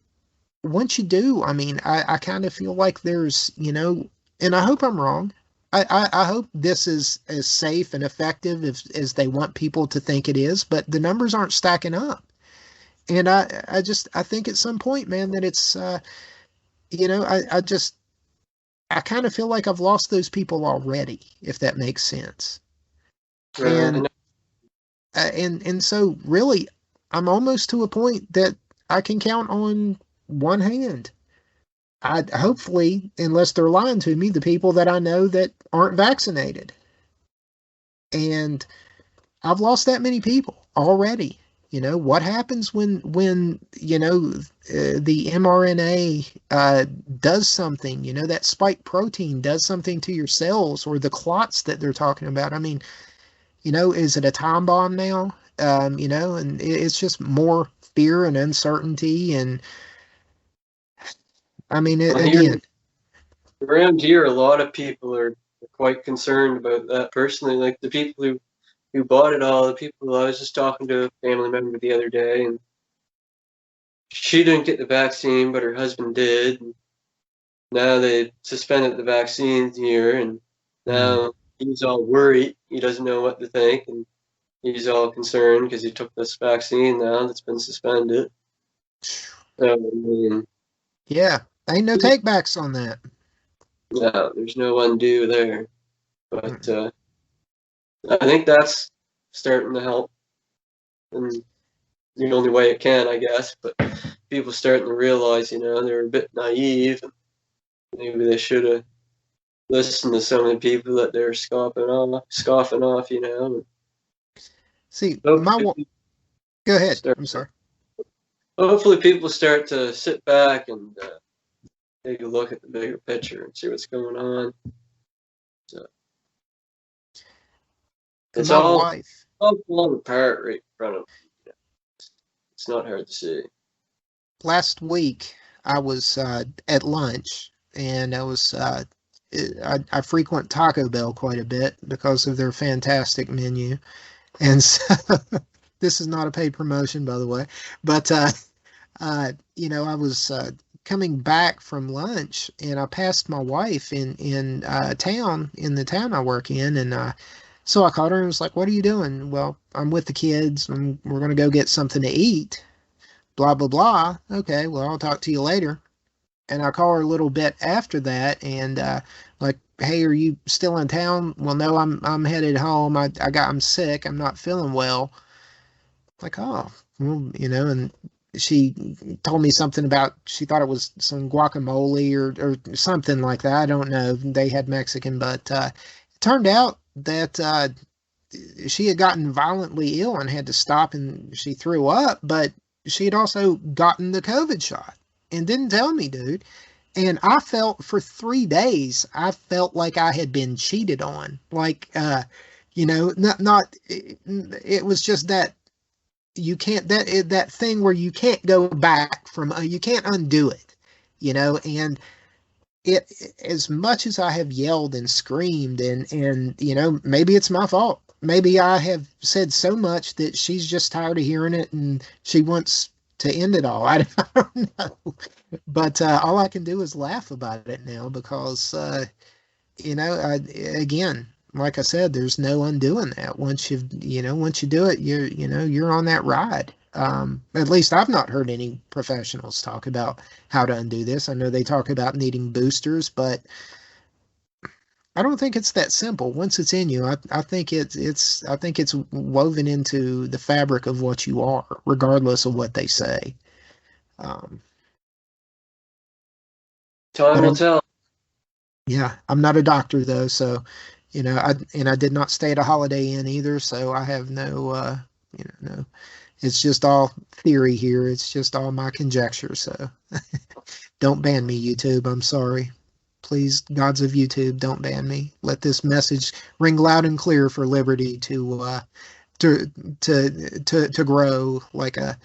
S1: once you do, I mean, I kind of feel like there's, and I hope I'm wrong. I hope this is as safe and effective as they want people to think it is, but the numbers aren't stacking up. And I think at some point, man, that it's, I kind of feel like I've lost those people already, if that makes sense.
S2: I
S1: And,
S2: know.
S1: and so really, I'm almost to a point that I can count on one hand. I hopefully, unless they're lying to me, the people that I know that aren't vaccinated. And I've lost that many people already. What happens when the mRNA does something? That spike protein does something to your cells, or the clots that they're talking about. I mean, is it a time bomb now? And it's just more fear and uncertainty. And I mean,
S2: Well,
S1: again,
S2: around here, a lot of people are quite concerned about that personally. Like the people who bought it all, the people I was just talking to a family member the other day, and she didn't get the vaccine, but her husband did. And now they suspended the vaccines here, and
S1: mm,
S2: now he's all worried. He doesn't know what to think, and he's all concerned because he took this vaccine now that's been suspended. So, I mean,
S1: yeah, ain't no takebacks on that.
S2: no, there's no undo there. But
S1: Mm.
S2: I think that's starting to help in the only way it can, I guess. But people starting to realize, they're a bit naive. Maybe they should have listened to some of the people that they're scoffing off.
S1: See,
S2: Hopefully,
S1: go ahead.
S2: start.
S1: I'm sorry.
S2: Hopefully, people start to sit back and take a look at the bigger picture and see what's going on. So it's
S1: My
S2: all
S1: wife,
S2: falling apart right in front of them. It's not hard to see.
S1: last week, I was at lunch, and I frequent Taco Bell quite a bit because of their fantastic menu. And so this is not a paid promotion, by the way, but I was coming back from lunch, and I passed my wife in town, in the town I work in, and so I called her and was like, "What are you doing?" "Well, I'm with the kids, and we're gonna go get something to eat." Blah blah blah. "Okay, well, I'll talk to you later." And I call her a little bit after that, and like, "Hey, are you still in town?" "Well, no, I'm headed home. I'm sick. I'm not feeling well." Like, oh, well, and she told me something about, she thought it was some guacamole or something like that. I don't know. They had Mexican, but it turned out that she had gotten violently ill and had to stop, and she threw up, but she had also gotten the COVID shot and didn't tell me, dude. And I felt for 3 days, I felt like I had been cheated on. Like, not, it was just that you can't, that thing where you can't go back from, you can't undo it, and it, as much as I have yelled and screamed, and maybe it's my fault. Maybe I have said so much that she's just tired of hearing it and she wants to end it all. I don't know. But all I can do is laugh about it now because, again, like I said, there's no undoing that. Once you do it, you're on that ride. At least I've not heard any professionals talk about how to undo this. I know they talk about needing boosters, but I don't think it's that simple. Once it's in you, I think it's woven into the fabric of what you are, regardless of what they say. Um,
S2: Time
S1: but
S2: will tell.
S1: yeah, I'm not a doctor though, so I did not stay at a Holiday Inn either, so I have no, no. It's just all theory here. It's just all my conjecture. So don't ban me, YouTube. I'm sorry. Please, gods of YouTube, don't ban me. Let this message ring loud and clear for liberty to to grow like a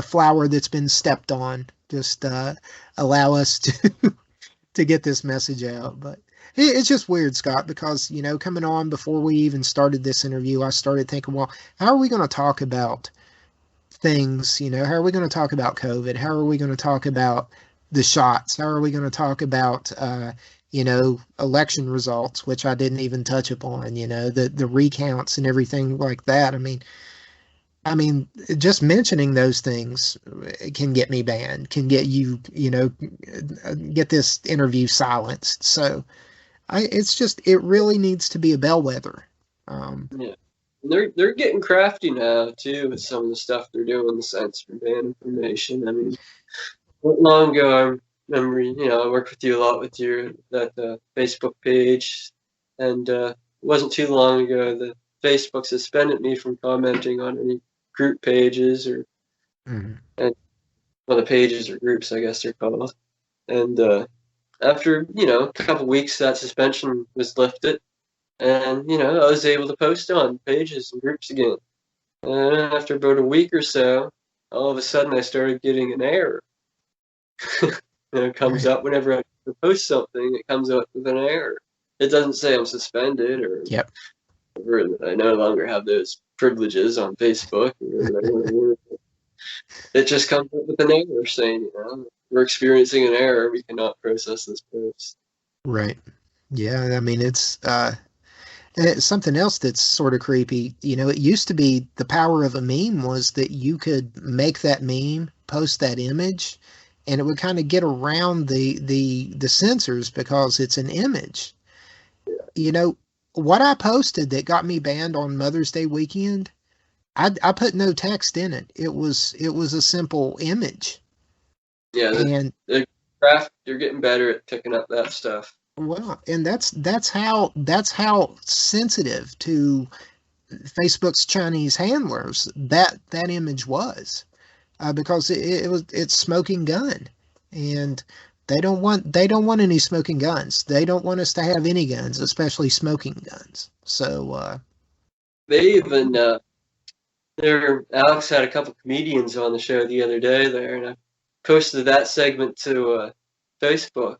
S1: flower that's been stepped on. Just allow us to to get this message out. But it's just weird, Scott, because coming on before we even started this interview, I started thinking, well, how are we going to talk about things? How are we going to talk about COVID? How are we going to talk about the shots? How are we going to talk about election results, which I didn't even touch upon, the recounts and everything like that. I mean, just mentioning those things can get me banned, can get you, get this interview silenced. So it really needs to be a bellwether.
S2: Yeah. And they're getting crafty now too with some of the stuff they're doing in the sense for ban information. I mean, not long ago, remember, I worked with you a lot with that Facebook page, and it wasn't too long ago that Facebook suspended me from commenting on any group pages
S1: Mhm.
S2: and well, the pages or groups, I guess they're called. And after a couple weeks, that suspension was lifted, and I was able to post on pages and groups again. And after about a week or so, all of a sudden I started getting an error. It comes
S1: Right.
S2: up whenever I post something. It comes up with an error. It doesn't say I'm suspended or
S1: Yep.
S2: that I no longer have those privileges on Facebook or whatever. It just comes up with an error saying, we're experiencing an error. We cannot process this post.
S1: Right. Yeah. I mean, it's something else that's sort of creepy. It used to be the power of a meme was that you could make that meme, post that image, and it would kind of get around the censors because it's an image. What I posted that got me banned on Mother's Day weekend, I put no text in it. It was a simple image.
S2: Yeah,
S1: And
S2: the craft, you're getting better at picking up that stuff.
S1: well, and that's how sensitive to Facebook's Chinese handlers that image was, because it's smoking gun, and they don't want any smoking guns. They don't want us to have any guns, especially smoking guns. So
S2: They even Alex had a couple comedians on the show the other day there, and I posted that segment to Facebook,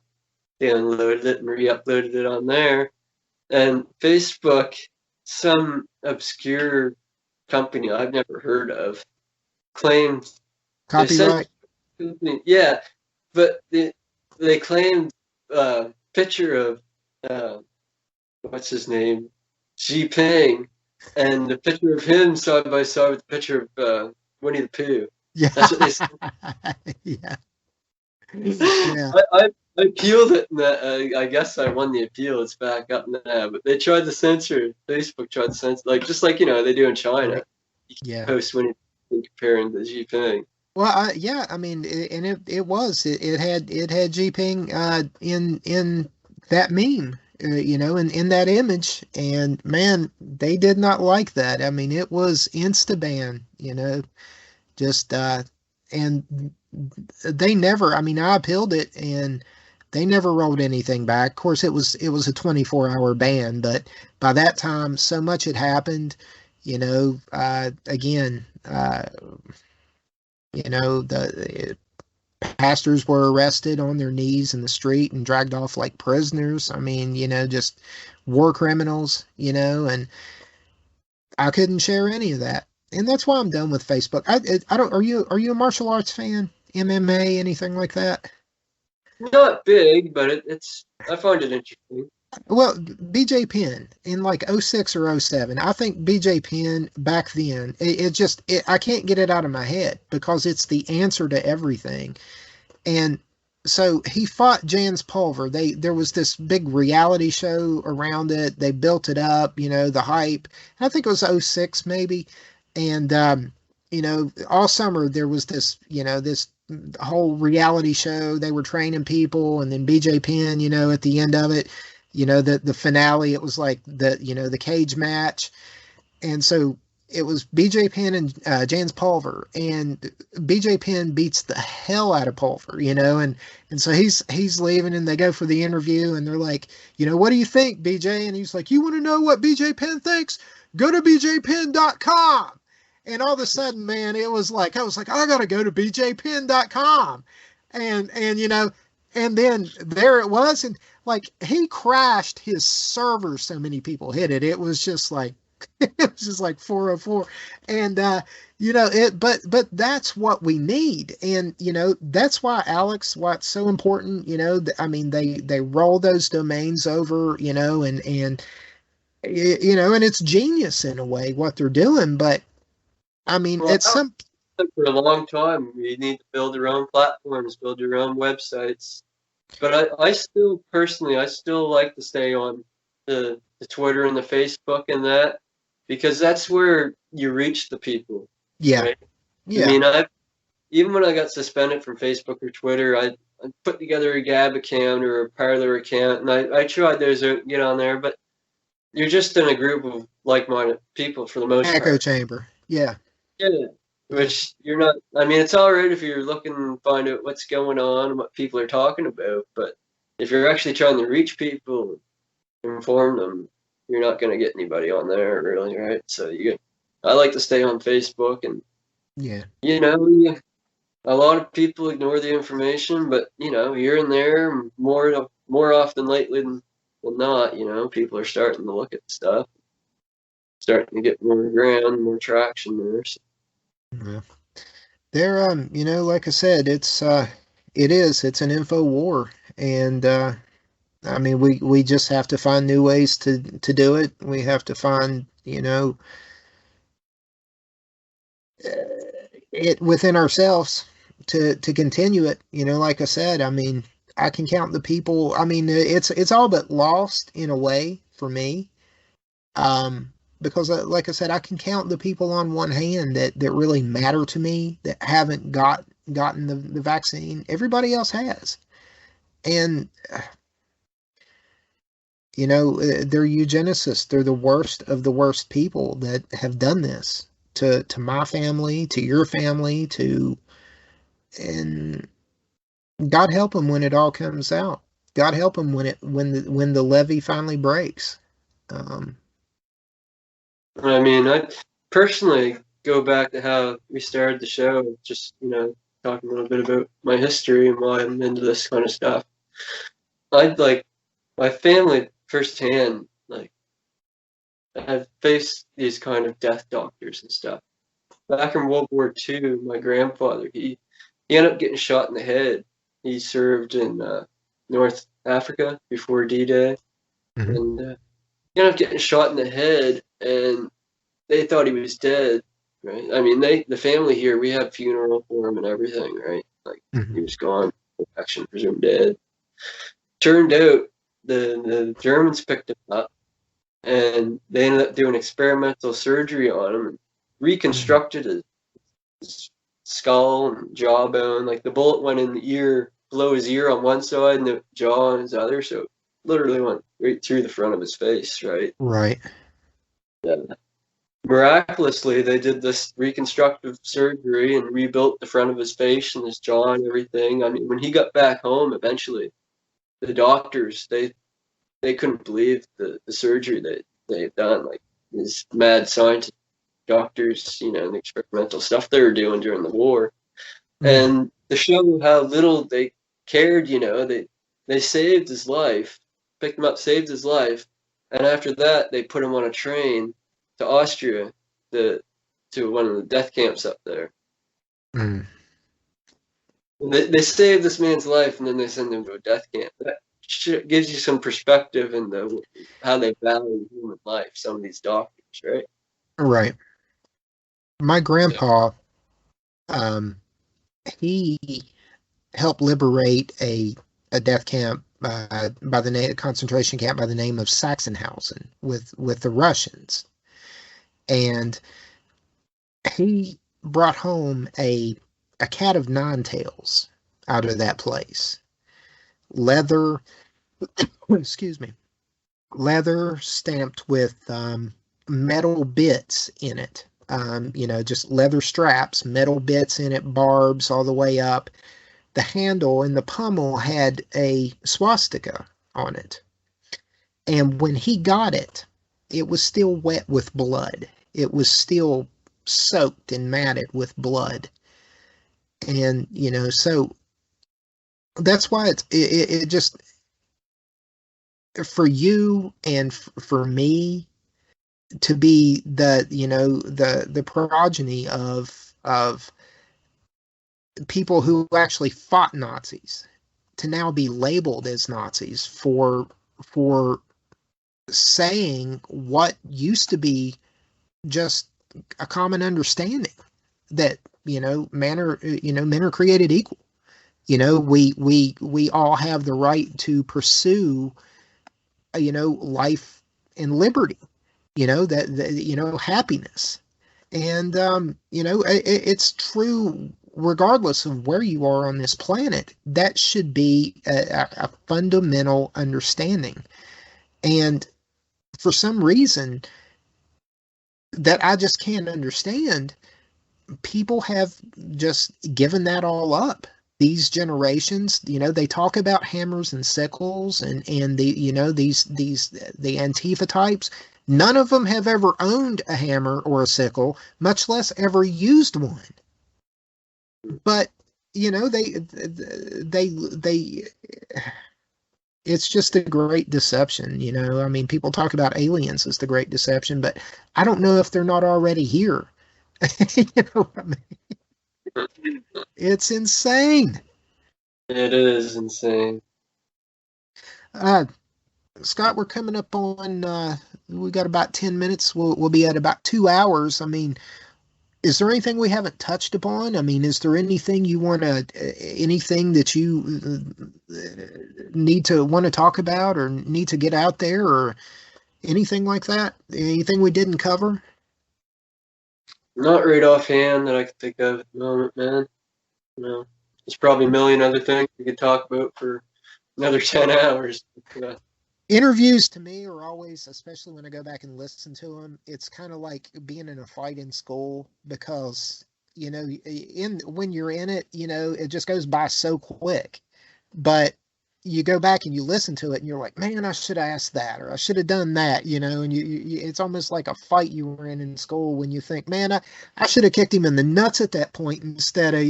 S2: downloaded it and re-uploaded it on there. And Facebook, some obscure company I've never heard of, claimed they sent
S1: copyright.
S2: yeah, but they claimed picture of what's his name, Xi Ping, and the picture of him side by side with the picture of Winnie the Pooh.
S1: Yeah.
S2: That's what they said.
S1: Yeah. Yeah.
S2: I appealed it, and I guess I won the appeal. It's back up now, but they tried to censor. Facebook tried to censor, just like they do in China.
S1: Right.
S2: You
S1: Yeah.
S2: post Winnie the Pooh comparing to Xi Ping.
S1: Well, yeah, I mean, and it had Jinping in that meme, in that image, and man, they did not like that. I mean, it was insta ban, just and they never. I mean, I appealed it, and they never rolled anything back. Of course, it was a 24-hour ban, but by that time, so much had happened. Again. The pastors were arrested on their knees in the street and dragged off like prisoners. I mean, just war criminals, and I couldn't share any of that. And that's why I'm done with Facebook. I don't, are you a martial arts fan? MMA, anything like that?
S2: Not big, but I find it interesting.
S1: Well, BJ Penn in like '06 or '07, I think BJ Penn back then, I can't get it out of my head because it's the answer to everything. And so he fought Jans Pulver. There was this big reality show around it. They built it up, the hype. I think it was '06 maybe. And all summer there was this whole reality show. They were training people, and then BJ Penn, at the end of it, the finale, it was like the cage match. And so it was BJ Penn and Jans Pulver, and BJ Penn beats the hell out of Pulver, and so he's leaving, and they go for the interview, and they're like, what do you think, BJ? And he's like, you want to know what BJ Penn thinks? Go to bjpenn.com. And all of a sudden, man, I was like, I gotta go to bjpenn.com, and and then there it was, and like he crashed his server. So many people hit it. It was just like 404, and but that's what we need, and that's why, Alex, what's so important. I mean, they roll those domains over, and it's genius in a way what they're doing, but I mean,
S2: Well,
S1: it's some.
S2: for a long time, you need to build your own platforms, build your own websites. But I still personally, I still like to stay on the Twitter and the Facebook and that, because that's where you reach the people.
S1: Yeah.
S2: Right? I
S1: Yeah.
S2: mean, even when I got suspended from Facebook or Twitter, put together a Gab account or a Parler account, and I tried those out, get on there, but you're just in a group of like-minded people for the most
S1: Echo
S2: part.
S1: chamber. Yeah.
S2: Yeah. Which you're not. I mean, it's all right if you're looking to find out what's going on and what people are talking about, but if you're actually trying to reach people, inform them, you're not going to get anybody on there, really, right? So I like to stay on Facebook, and
S1: Yeah.
S2: a lot of people ignore the information, but here and there, more often lately than not, people are starting to look at stuff, starting to get more ground, more traction there. So.
S1: Yeah. There, like I said, it's an info war, and I mean, we just have to find new ways to do it. We have to find, it within ourselves to continue it. Like I said, I mean, I can count the people. I mean, it's all but lost in a way for me. Because like I said, I can count the people on one hand that really matter to me that haven't gotten the vaccine. Everybody else has. And they're eugenicists. They're the worst of the worst people that have done this to my family, to your family, and God help them when it all comes out. God help them when the levee finally breaks.
S2: I mean, I personally go back to how we started the show, just talking a little bit about my history and why I'm into this kind of stuff. I'd like my family firsthand, like I've faced these kind of death doctors and stuff. Back in World War II, my grandfather, he ended up getting shot in the head. He served in North Africa before D-Day,
S1: Mm-hmm.
S2: and he ended up getting shot in the head, and they thought he was dead, right? I mean, the family here, we had funeral for him and everything, right? Like,
S1: Mm-hmm.
S2: he was gone, action presumed dead. Turned out the Germans picked him up, and they ended up doing experimental surgery on him and reconstructed his skull and jawbone. Like, the bullet went in the ear, below his ear on one side, and the jaw on his other, so it literally went right through the front of his face, right?
S1: Right.
S2: Yeah. Miraculously, they did this reconstructive surgery and rebuilt the front of his face and his jaw and everything. I mean, when he got back home, eventually, the doctors, they couldn't believe the surgery that they had done. Like, these mad scientist doctors, and the experimental stuff they were doing during the war. And to show how little they cared, they saved his life, picked him up, saved his life, and after that, they put him on a train to Austria, to one of the death camps up there.
S1: Mm.
S2: They saved this man's life, and then they send him to a death camp. That gives you some perspective in how they value human life, some of these doctors, right?
S1: Right. My grandpa, he helped liberate a death camp by the name concentration camp by the name of Sachsenhausen with the Russians, and he brought home a cat of nine tails out of that place. Leather, excuse me, leather stamped with metal bits in it. Just leather straps, metal bits in it, barbs all the way up. The handle and the pommel had a swastika on it. And when he got it, it was still wet with blood. It was still soaked and matted with blood. And, so that's why it just, for you and for me to be the progeny of people who actually fought Nazis, to now be labeled as Nazis for saying what used to be just a common understanding that men are created equal. We all have the right to pursue life and liberty, that happiness. And it's true regardless of where you are on this planet, that should be a fundamental understanding. And for some reason that I just can't understand, people have just given that all up. These generations, they talk about hammers and sickles and the Antifa types. None of them have ever owned a hammer or a sickle, much less ever used one. But they it's just a great deception. I mean, people talk about aliens as the great deception, but I don't know if they're not already here. You know what I mean? It's insane.
S2: It is insane.
S1: Scott, we're coming up on we got about 10 minutes. We'll be at about 2 hours. I mean, is there anything we haven't touched upon? I mean, is there anything anything that you want to talk about or need to get out there or anything like that? Anything we didn't cover?
S2: Not right offhand that I can think of at the moment, man. There's probably a million other things we could talk about for another 10 hours. Yeah.
S1: Interviews to me are always, especially when I go back and listen to them, it's kind of like being in a fight in school because, when you're in it, it just goes by so quick. But you go back and you listen to it and you're like, man, I should have asked that or I should have done that, and it's almost like a fight you were in school when you think, man, I should have kicked him in the nuts at that point instead of,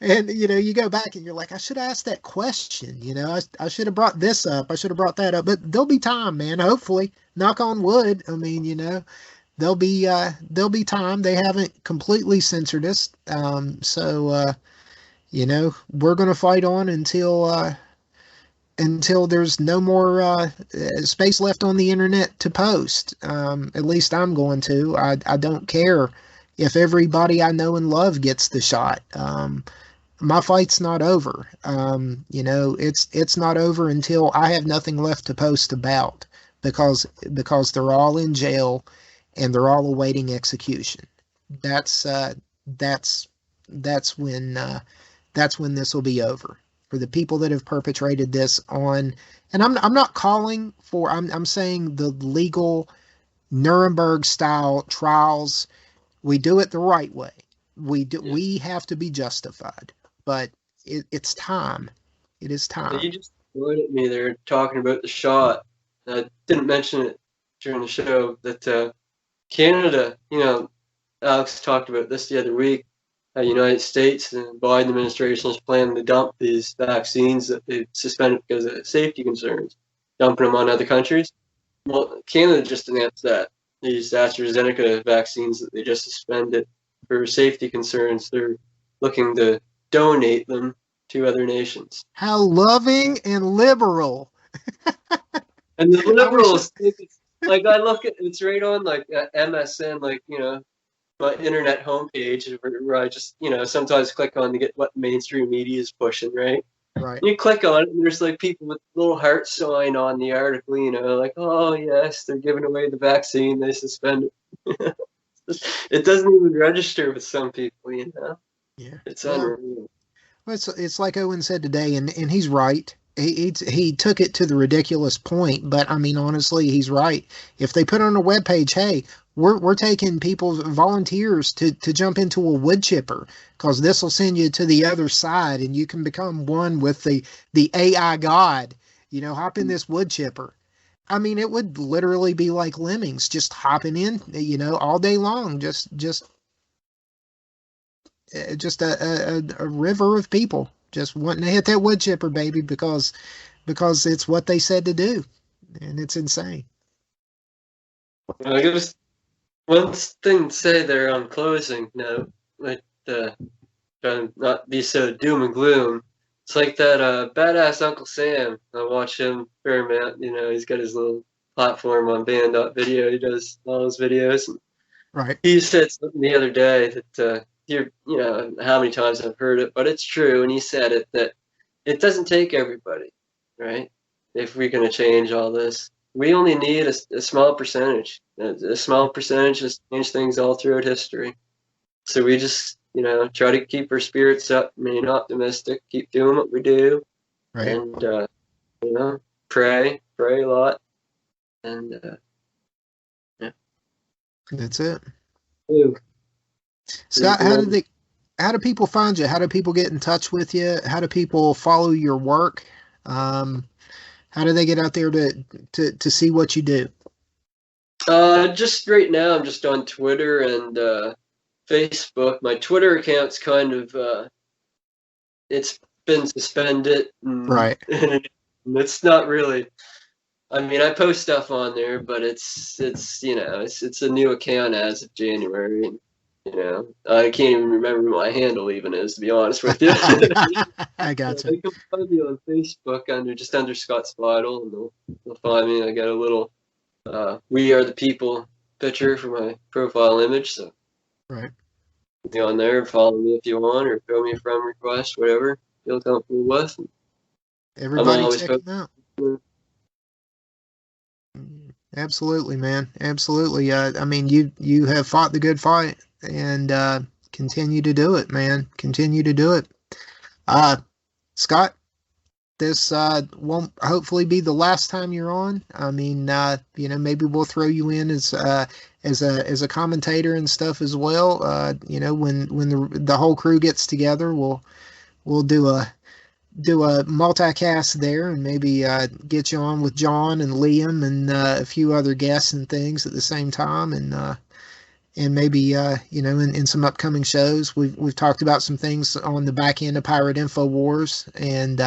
S1: and, you go back and you're like, I should have asked that question. I should have brought this up. I should have brought that up. But there'll be time, man. Hopefully, knock on wood. I mean, there'll be time. They haven't completely censored us. So we're going to fight on until there's no more space left on the internet to post. At least I'm going to. I don't care if everybody I know and love gets the shot. My fight's not over. It's not over until I have nothing left to post about because they're all in jail and they're all awaiting execution. That's when this will be over for the people that have perpetrated this on. And I'm not calling for. I'm saying the legal Nuremberg style trials. We do it the right way. We have to be justified. But it's time. It is time.
S2: You just looked at me there talking about the shot. I didn't mention it during the show that Canada, Alex talked about this the other week. United States and Biden administration is planning to dump these vaccines that they've suspended because of safety concerns, dumping them on other countries. Well, Canada just announced that these AstraZeneca vaccines that they just suspended for safety concerns, they're looking to donate them to other nations.
S1: How loving and liberal.
S2: And the liberals think it's like, I look at it's right on like MSN, like, my internet homepage where I just, sometimes click on to get what mainstream media is pushing, right?
S1: Right.
S2: You click on it and there's like people with little heart sign on the article, like, oh yes, they're giving away the vaccine, they suspended. It doesn't even register with some people,
S1: Yeah.
S2: It's unreal.
S1: Well, it's like Owen said today, and he's right. He took it to the ridiculous point, but I mean, honestly, he's right. If they put on a webpage, hey, we're taking volunteers to jump into a wood chipper because this will send you to the other side and you can become one with the AI god, hop in this wood chipper. I mean, it would literally be like lemmings just hopping in, all day long, just a river of people just wanting to hit that wood chipper, baby, because it's what they said to do, and it's insane.
S2: I guess one thing to say there on closing note, like trying to not be so doom and gloom. It's like that badass Uncle Sam. I watch him very much. He's got his little platform on band.video. He does all his videos.
S1: Right.
S2: He said something the other day that how many times I've heard it, but it's true. And he said it that it doesn't take everybody, right? If we're going to change all this, we only need a small percentage. A small percentage has changed things all throughout history. So we just try to keep our spirits up, remain optimistic, keep doing what we do,
S1: Right.
S2: and pray a lot, and yeah.
S1: That's it.
S2: Ooh.
S1: Scott, how do people find you? How do people get in touch with you? How do people follow your work? How do they get out there to see what you do?
S2: Just right now, I'm just on Twitter and Facebook. My Twitter account's kind of it's been suspended,
S1: Right.
S2: And it's not really. I mean, I post stuff on there, but it's a new account as of January, and I can't even remember what my handle even is, to be honest with you.
S1: I gotcha.
S2: You can find me on Facebook under Scott Spidle, and they'll find me. I got a little "We Are the People" picture for my profile image, so
S1: right.
S2: Be on there, follow me if you want, or throw me a friend request, whatever you feel comfortable with.
S1: Everybody check him out. Absolutely, man. Absolutely. I mean, you have fought the good fight, and continue to do it, man. Continue to do it. Scott, this won't hopefully be the last time you're on. I mean, maybe we'll throw you in as a commentator and stuff as well. When the whole crew gets together, we'll do a multicast there, and maybe get you on with John and Liam and a few other guests and things at the same time, and maybe in some upcoming shows. We've talked about some things on the back end of Pirate InfoWars, and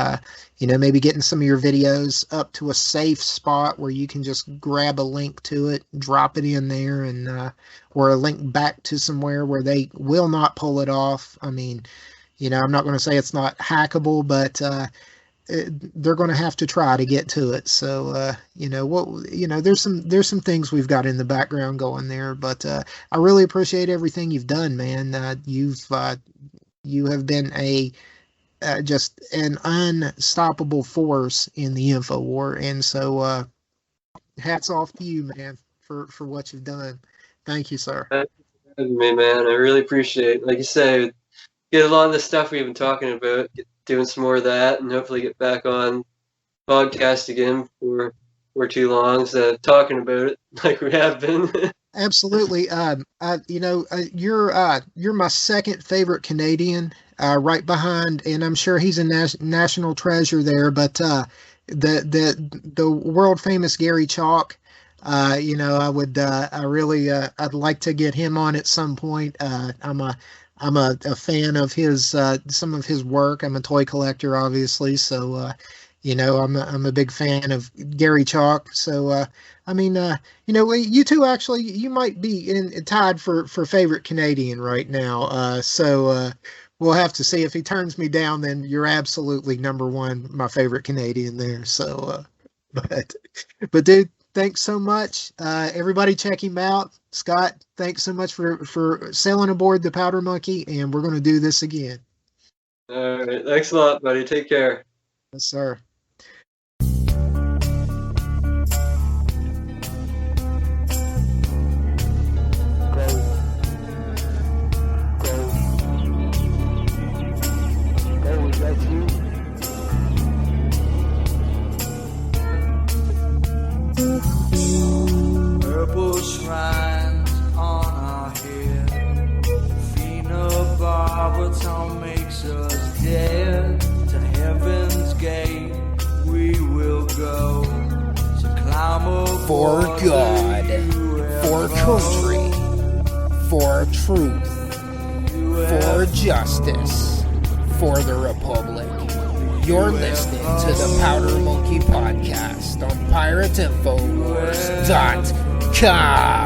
S1: maybe getting some of your videos up to a safe spot where you can just grab a link to it, drop it in there, and or a link back to somewhere where they will not pull it off. I mean, I'm not going to say it's not hackable, but they're going to have to try to get to it. So, there's some things we've got in the background going there, but I really appreciate everything you've done, man. You have been just an unstoppable force in the info war, and so hats off to you, man, for what you've done. Thank you, sir.
S2: Thanks for having me, man. I really appreciate it. Like you say, get a lot of the stuff we've been talking about, doing some more of that, and hopefully get back on podcast again for too long, so talking about it like we have been.
S1: Absolutely. You're my second favorite Canadian, right behind, and I'm sure he's a national treasure there, but the world famous Gary Chalk. I'd like to get him on at some point. I'm a fan of his some of his work. I'm a toy collector, obviously, so I'm a big fan of Gary Chalk. So you two actually, you might be tied for favorite Canadian right now. So we'll have to see. If he turns me down, then you're absolutely number one, my favorite Canadian there. So, but dude, thanks so much. Everybody check him out. Scott, thanks so much for sailing aboard the Powder Monkey, and we're going to do this again.
S2: All right. Thanks a lot, buddy. Take care.
S1: Yes, sir.
S3: Purple shrines on our head, phenobarbital makes us dead. To heaven's gate we will go, so climb aboard
S4: for God, for country, for truth, for justice, for the Republic. You're listening to the Powder Monkey Podcast on PirateInfoWars.com.